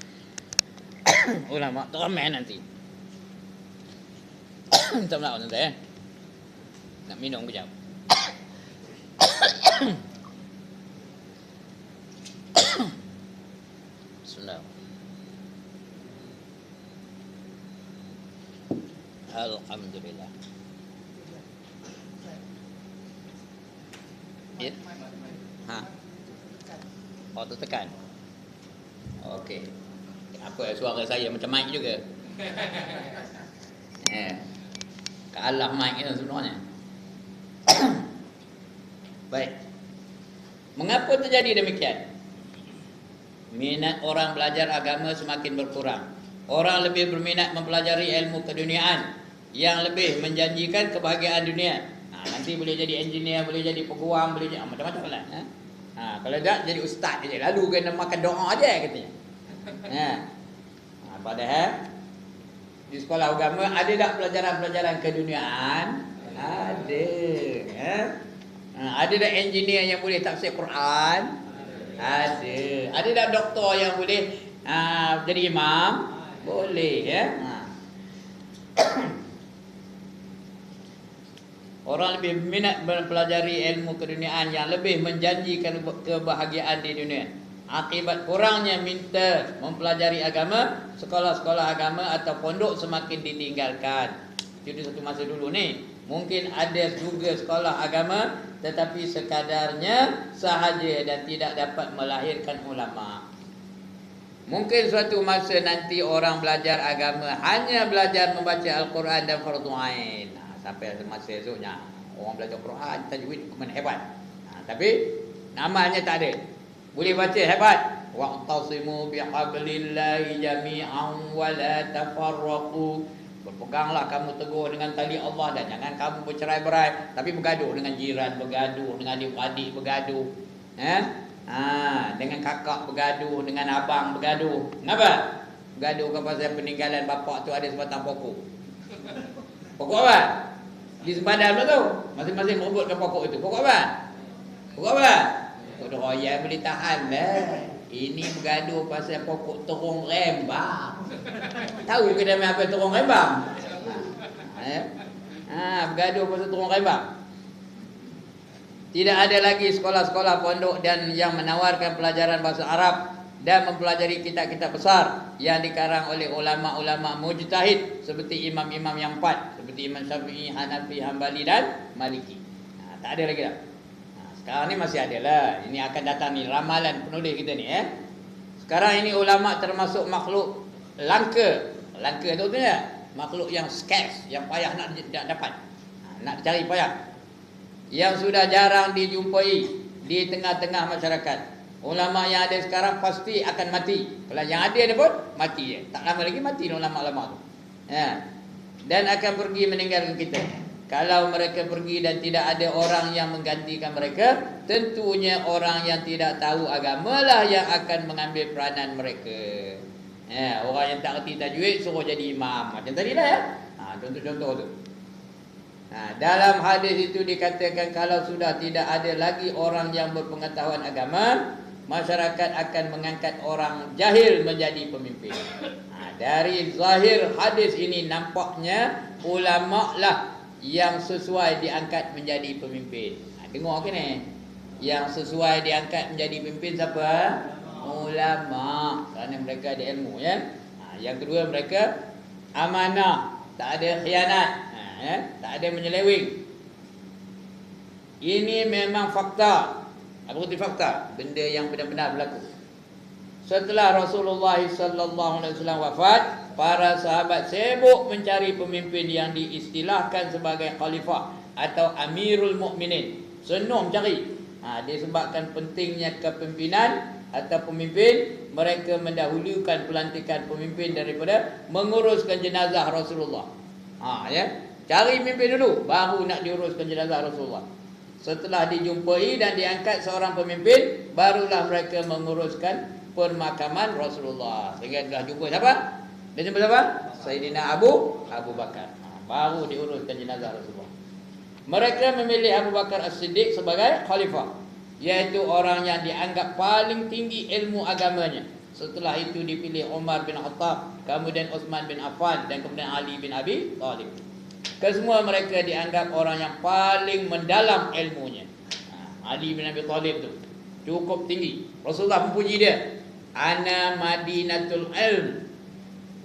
ulama teramai nanti. Minta maaf nanti ya. Nak minum kejap. Bismillah. Alhamdulillah. Ya. Oh, tu tekan. Okey. Apa suara saya macam mic juga? Kalah mic itu sebenarnya. Baik. Mengapa terjadi demikian? Minat orang belajar agama semakin berkurang. Orang lebih berminat mempelajari ilmu keduniaan yang lebih menjanjikan kebahagiaan dunia. Nanti boleh jadi engineer, boleh jadi peguam, boleh jadi macam-macam lah. Kalau tak jadi ustaz je. Lalu kena makan doa aja katanya. Padahal di sekolah agama ada tak pelajaran-pelajaran keduniaan? Ada. Ada tak engineer yang boleh tafsir Quran? Ada. Ada tak doktor yang boleh jadi imam? Boleh ya. Orang lebih minat mempelajari ilmu keduniaan yang lebih menjanjikan kebahagiaan di dunia. Akibat kurangnya minta mempelajari agama, sekolah-sekolah agama atau pondok semakin ditinggalkan. Jadi satu masa dulu ni, mungkin ada juga sekolah agama tetapi sekadarnya sahaja dan tidak dapat melahirkan ulama. Mungkin suatu masa nanti orang belajar agama hanya belajar membaca Al-Quran dan fardu ain. Sampai masa esoknya orang belajar Quran, tajwid mana hebat. Tapi amalnya tak ada. Boleh baca hebat. Wa'tasimu bihablillahi jami'an wa la tafarraqu. Berpeganglah kamu teguh dengan tali Allah dan jangan kamu bercerai-berai, tapi bergaduh dengan jiran, bergaduh dengan adik-adik, bergaduh. Dengan kakak bergaduh, dengan abang bergaduh. Kenapa? Bergaduh ke pasal peninggalan bapak tu ada sebatang pokok. Pokok apa? Di sempadan tu masing-masing merebutkan pokok itu. Pokok apa? Berapa? Kuda royal boleh tahan lah. Ini bergaduh pasal pokok terung rembang. Tahu ke nama apa terung rembang? Bergaduh pasal terung rembang. Tidak ada lagi sekolah-sekolah pondok dan yang menawarkan pelajaran bahasa Arab dan mempelajari kitab-kitab besar yang dikarang oleh ulama-ulama mujtahid seperti imam-imam yang empat, seperti Imam Syafi'i, Hanafi, Hambali dan Maliki. Tak ada lagi dah. Sekarang ni masih ada lah. Ini akan datang ni ramalan penulis kita ni Sekarang ini ulama termasuk makhluk langka. Langka tu makhluk yang scarce, yang payah nak dapat. Nak cari payah. Yang sudah jarang dijumpai di tengah-tengah masyarakat. Ulama yang ada sekarang pasti akan mati. Kalau yang ada ni pun mati je. Tak lama lagi mati ulama-ulama tu. Dan akan pergi meninggalkan kita. Kalau mereka pergi dan tidak ada orang yang menggantikan mereka, tentunya orang yang tidak tahu agama lah yang akan mengambil peranan mereka. Orang yang tak reti tajwid suruh jadi imam. Macam tadi lah contoh-contoh tu. Dalam hadis itu dikatakan kalau sudah tidak ada lagi orang yang berpengetahuan agama, masyarakat akan mengangkat orang jahil menjadi pemimpin. Dari zahir hadis ini nampaknya ulama lah yang sesuai diangkat menjadi pemimpin. Dengar ke ni? Yang sesuai diangkat menjadi pemimpin siapa? Ulama. Kerana mereka ada ilmu Yang kedua mereka amanah, tak ada khianat. Tak ada menyeleweng. Ini memang fakta. Apa itu fakta? Benda yang benar-benar berlaku. Setelah Rasulullah sallallahu alaihi wasallam wafat, para sahabat sibuk mencari pemimpin yang diistilahkan sebagai khalifah atau amirul mukminin. Senang cari. Disebabkan pentingnya kepimpinan atau pemimpin, mereka mendahulukan pelantikan pemimpin daripada menguruskan jenazah Rasulullah. Cari pemimpin dulu, baru nak diuruskan jenazah Rasulullah. Setelah dijumpai dan diangkat seorang pemimpin, barulah mereka menguruskan pemakaman Rasulullah. Sehingga telah jumpa siapa? Dia jumpa siapa? Sayyidina Abu Bakar. Baru diuruskan jenazah Rasulullah. Mereka memilih Abu Bakar As-Siddiq sebagai khalifah, iaitu orang yang dianggap paling tinggi ilmu agamanya. Setelah itu dipilih Umar bin Khattab, kemudian Utsman bin Affan dan kemudian Ali bin Abi Thalib. Kesemua mereka dianggap orang yang paling mendalam ilmunya. Ali bin Abi Thalib tu cukup tinggi. Rasulullah memuji dia. Ana Madinatul Ilm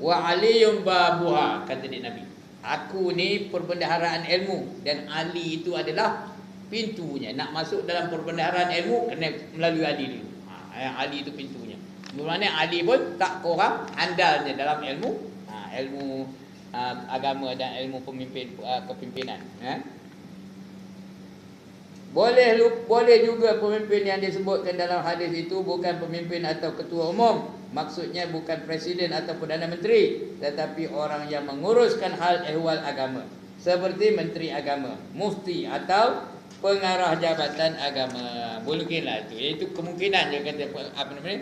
wa Aliyun babuha, kata dia Nabi. Aku ni perbendaharaan ilmu dan Ali itu adalah pintunya. Nak masuk dalam perbendaharaan ilmu kena melalui Ali dulu. Ali itu pintunya. Bermakna Ali pun tak kurang andalnya dalam ilmu agama dan ilmu kepimpinan. Boleh juga pemimpin yang disebutkan dalam hadis itu bukan pemimpin atau ketua umum. Maksudnya bukan presiden atau perdana menteri, tetapi orang yang menguruskan hal ehwal agama, seperti menteri agama, mufti atau pengarah jabatan agama. Mungkinlah itu. Iaitu kemungkinan dia kata apa namanya?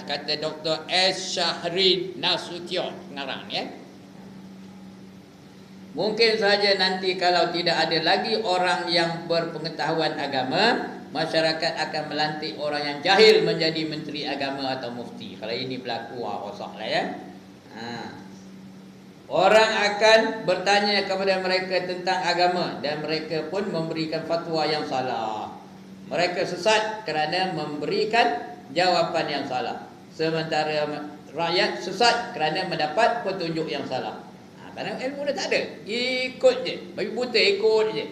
Kata Dr. S. Syahrin Nasution pengarang Mungkin saja nanti kalau tidak ada lagi orang yang berpengetahuan agama, masyarakat akan melantik orang yang jahil menjadi menteri agama atau mufti. Kalau ini berlaku, rosaklah Orang akan bertanya kepada mereka tentang agama dan mereka pun memberikan fatwa yang salah. Mereka sesat kerana memberikan jawapan yang salah. Sementara rakyat sesat kerana mendapat petunjuk yang salah. Kerana ilmu dah tak ada. Ikut je. Bagi buta ikut je.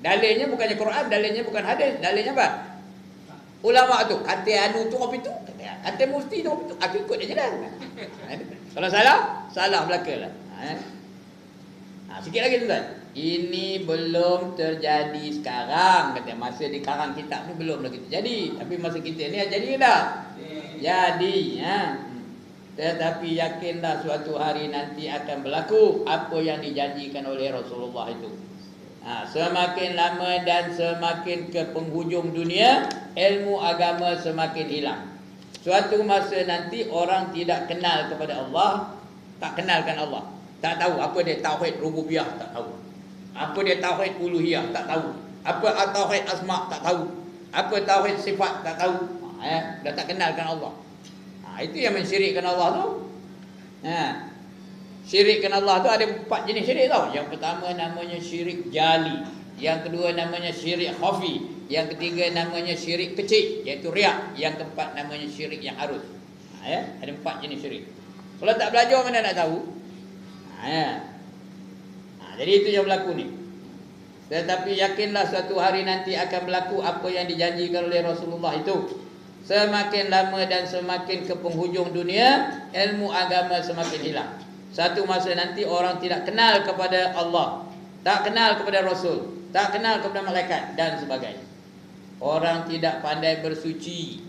Dalilnya bukannya Quran, dalilnya bukan hadis. Dalilnya apa? Ulama tu. Kata anu tu apa itu? Kata mufti tu apa itu? Aku ikut je lah. Kalau salah, salah belaka lah. Sikit lagi tuan. Ini belum terjadi sekarang. Kata masa di karang kitab ni belum lagi terjadi. Tapi masa kita ni jadi dah. Jadi. Tetapi yakinlah suatu hari nanti akan berlaku apa yang dijanjikan oleh Rasulullah itu. Semakin lama dan semakin ke penghujung dunia, ilmu agama semakin hilang. Suatu masa nanti orang tidak kenal kepada Allah, tak kenalkan Allah. Tak tahu apa dia tauhid rububiyah, tak tahu. Apa dia tauhid uluhiyah, tak tahu. Apa tauhid asma, tak tahu. Apa tauhid sifat tak tahu. Dah tak kenalkan Allah. Itu yang mensyirikkan Allah tu. Syirikkan Allah tu ada 4 jenis syirik tau. Yang pertama namanya syirik jali. Yang kedua namanya syirik khafi. Yang ketiga namanya syirik kecil, iaitu riak. Yang keempat namanya syirik yang harus. Ada 4 jenis syirik. Kalau tak belajar mana nak tahu? Jadi itu yang berlaku ni. Tetapi yakinlah suatu hari nanti akan berlaku apa yang dijanjikan oleh Rasulullah itu. Semakin lama dan semakin ke penghujung dunia, ilmu agama semakin hilang. Satu masa nanti orang tidak kenal kepada Allah, tak kenal kepada Rasul, tak kenal kepada malaikat dan sebagainya. Orang tidak pandai bersuci.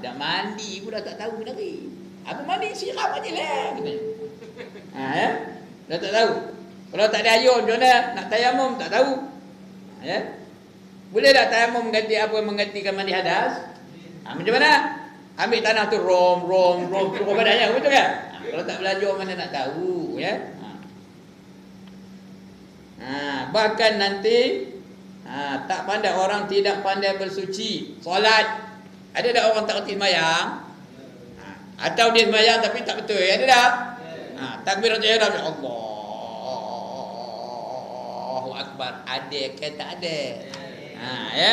Dah mandi pun dah tak tahu lagi. Apa mandi siram aje lah katanya. Dah tak tahu. Kalau tak ada ayun macam mana nak tayamum tak tahu. Boleh tak tayamum menggantikan mandi hadas? Macam mana? Ambil tanah tu rom badannya, betul kan? Kalau tak belajar mana nak tahu, ya? Bahkan nanti tak pandai, orang tidak pandai bersuci, solat. Ada tak orang tak reti sembahyang? Atau dia sembahyang tapi tak betul, ada tak? Takbiratul ihram, Allahu akbar, ada ke tak ada? Ya?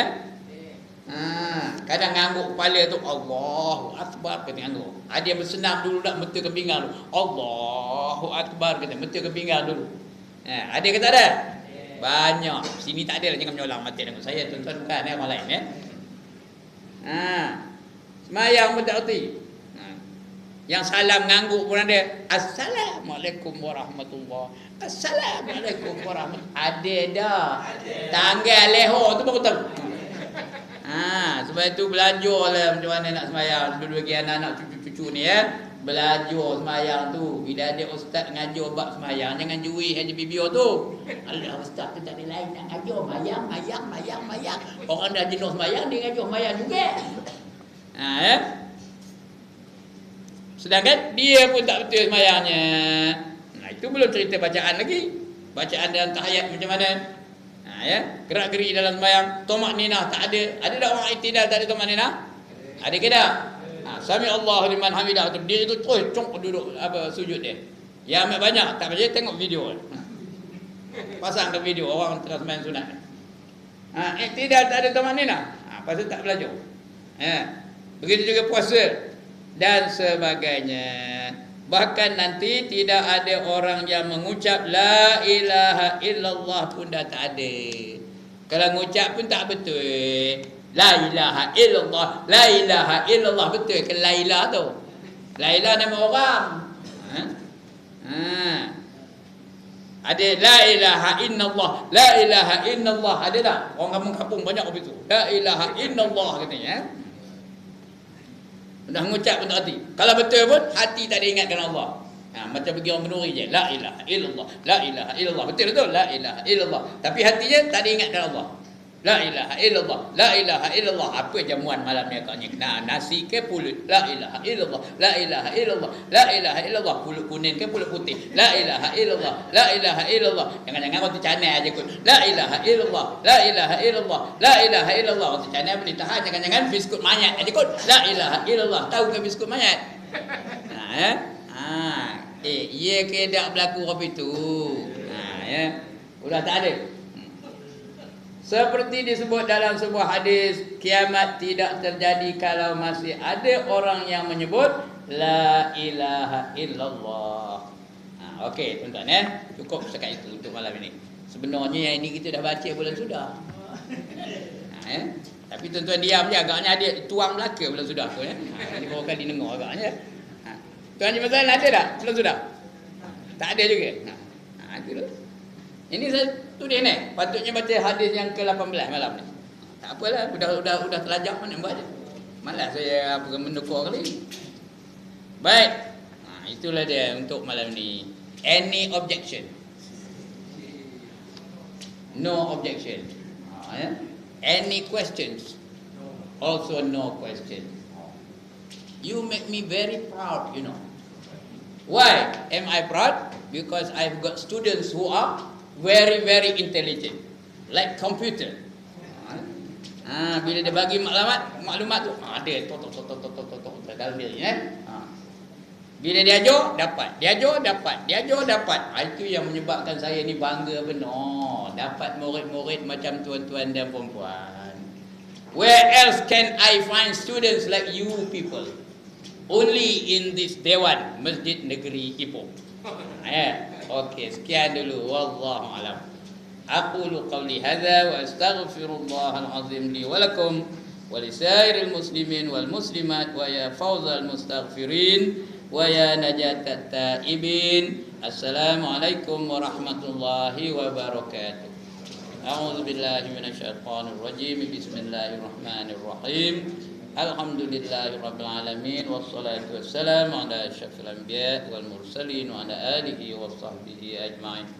Kadang ngangguk kepala tu, Allahu akbar, kata ngangguk. Ada yang bersenam dulu nak betul ke pinggang tu, Allahu akbar, kata betul ke pinggang dulu. Ada ke tak ada? Banyak. Sini tak ada lah, jangan menyolang mati dengan saya, tuan-tuan, bukan orang lain ya. Semayang pun tak erti. Yang salam ngangguk pun ada. Assalamualaikum warahmatullahi. Assalamualaikum warahmatullahi. Ada dah. Tanggal leho tu pun betul. Sebab itu belajarlah macam mana nak semayang. Bagi anak-anak cucu-cucu ni ya. Belajar semayang tu. Bila ada ustaz ngajar bab semayang, jangan jui haji bibir tu. Allah, ustaz tu tak ada lain nak ngajar mayang. Orang dah jenuh semayang, dia ngajar mayang juga. Ya. Sedangkan dia pun tak betul semayangnya. Itu belum cerita bacaan lagi. Bacaan dalam tahiyat macam mana? Ya, gerak-geri dalam sembahyang, tomak ninah tak ada. Ada tak orang iktidal tak ada tomak ninah? Ada ke tak? Sami Allahu liman hamidah tu dia itu terus duduk sujud dia. Yang amat banyak tak baca, tengok video. Pasang ke video orang tengah sembahyang sunat. Iktidal tak ada tomak ninah. Pasal tak belajar. Begitu juga puasa dan sebagainya. Bahkan nanti tidak ada orang yang mengucap la ilaha illallah pun dah tak ada. Kalau mengucap pun tak betul. La ilaha illallah, la ilaha illallah betul ke la ilaha tu? La ilaha nama orang. Ada la ilaha illallah, la ilaha illallah, ada tak? Orang kampung-kampung banyak begitu. La ilaha illallah katanya. Dah mengucap pun tak hati. Kalau betul pun hati tak ada ingatkan Allah. Macam pergi orang kenduri je. La ilaha illallah. La ilaha illallah. Betul-betul. La ilaha illallah. Tapi hatinya tak ada ingatkan Allah. La ilaha illallah. La ilaha illallah. Apa jamuan malam ni agaknya? Nasi ke pulut? La ilaha illallah. La ilaha illallah. La ilaha illallah. Pulut kuning ke pulut putih? La ilaha illallah. La ilaha illallah. Jangan-jangan orang tercanai aja kot. La ilaha illallah. La ilaha illallah. La ilaha illallah. Orang tercanai boleh tahan. Jangan-jangan biskut mayat aja kot. La ilaha illallah. Tahu ke biskut mayat? Ia ke tak berlaku apa itu? Ya. Sudah tak ada. Seperti disebut dalam sebuah hadis, kiamat tidak terjadi kalau masih ada orang yang menyebut la ilaha illallah. Okey tuan-tuan ya, cukup setakat itu untuk malam ini. Sebenarnya yang ini kita dah baca bulan sudah. Tapi tuan-tuan diam je, agaknya ada tuang Melaka bulan sudah tu ya. Ini baru kali dengar agaknya. Tuan Haji Mazlan ada tak bulan sudah? Tak ada juga. Itulah. Ini saya tulis ni, patutnya baca hadis yang ke-18 malam ni. Tak apalah, sudah terlajak mana buat je. Malas saya menukar kali. Baik. Itulah dia untuk malam ni. Any objection? No objection. Any questions? Also no question. You make me very proud, you know. Why am I proud? Because I've got students who are very, very intelligent, like computer. Bila dia bagi maklumat tu, ada tok dalam diri Bila diajar dapat. Itu yang menyebabkan saya ni bangga benar. Dapat murid-murid macam tuan-tuan dan puan-puan. Where else can I find students like you people? Only in this Dewan Masjid Negeri Ipoh. Okey, sekian dulu. Wallahu alam. Aqulu qawli hadza wa astaghfirullah al-azim li wa lakum wa li sairil muslimin wal muslimat wa ya fawzal mustaghfirin wa ya najatat taibin. Assalamualaikum warahmatullahi wabarakatuh. A'udzu billahi minasyaitonir rajim. Bismillahirrahmanirrahim. Alhamdulillahi rabbil alamin wassalatu wassalamu ala asyrafil anbiya wal mursalin wa ala alihi washabbihi ajmain.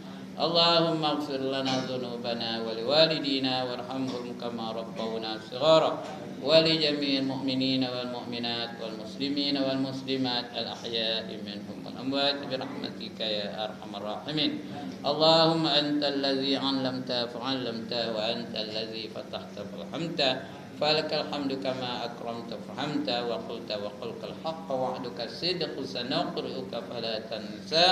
Allahumma ighfir lana dhunubana wa liwalidina warhamhum kama rabbawna shighara wa li jami'il mu'minina wal mu'minat wal muslimina wal muslimat al ahya'i minhum wal amwat bi rahmatika ya arhamar rahimin. Allahumma antal ladzi 'allamta fa'allamta wa antal ladzi fatahta fahamta فلك الحمد كما أكرمت فهمت وقلت وقلك الحق وعدك الصدق سنقرئك فلا تنسى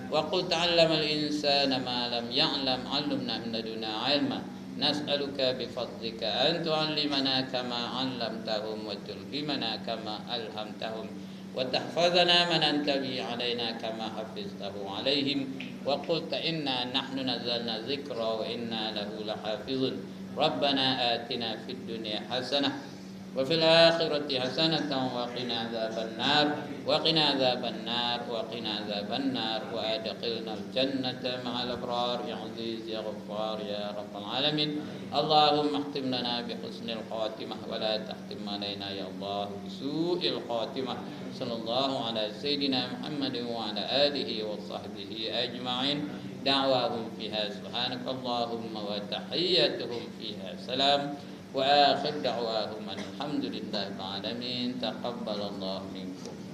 وقل تعلم الإنسان ما لم يعلم علمنا من لدنا علما نسألك بفضلك أن تعلمنا كما علمتهم وتلهمنا كما ألهمتهم وتحفظنا من أنت به علينا كما حفظته عليهم وقلت إنا نحن نزلنا ذكرا وإنا له لحافظون. ربنا آتنا في الدنيا حسنة وفي الآخرة حسنة وقنا عذاب النار وأدخلنا الجنة مع الأبرار يا عزيز يا غفار يا رب العالمين. اللهم اختم لنا بحسن الخاتمة ولا تختم علينا يا الله بسوء الخاتمة. صلى الله على سيدنا محمد وعلى آله وصحبه أجمعين. دعواهم فيها سبحانك اللهم وتحياتهم فيها سلام وآخر دعواهم الحمد لله العالمين. تقبل الله منكم.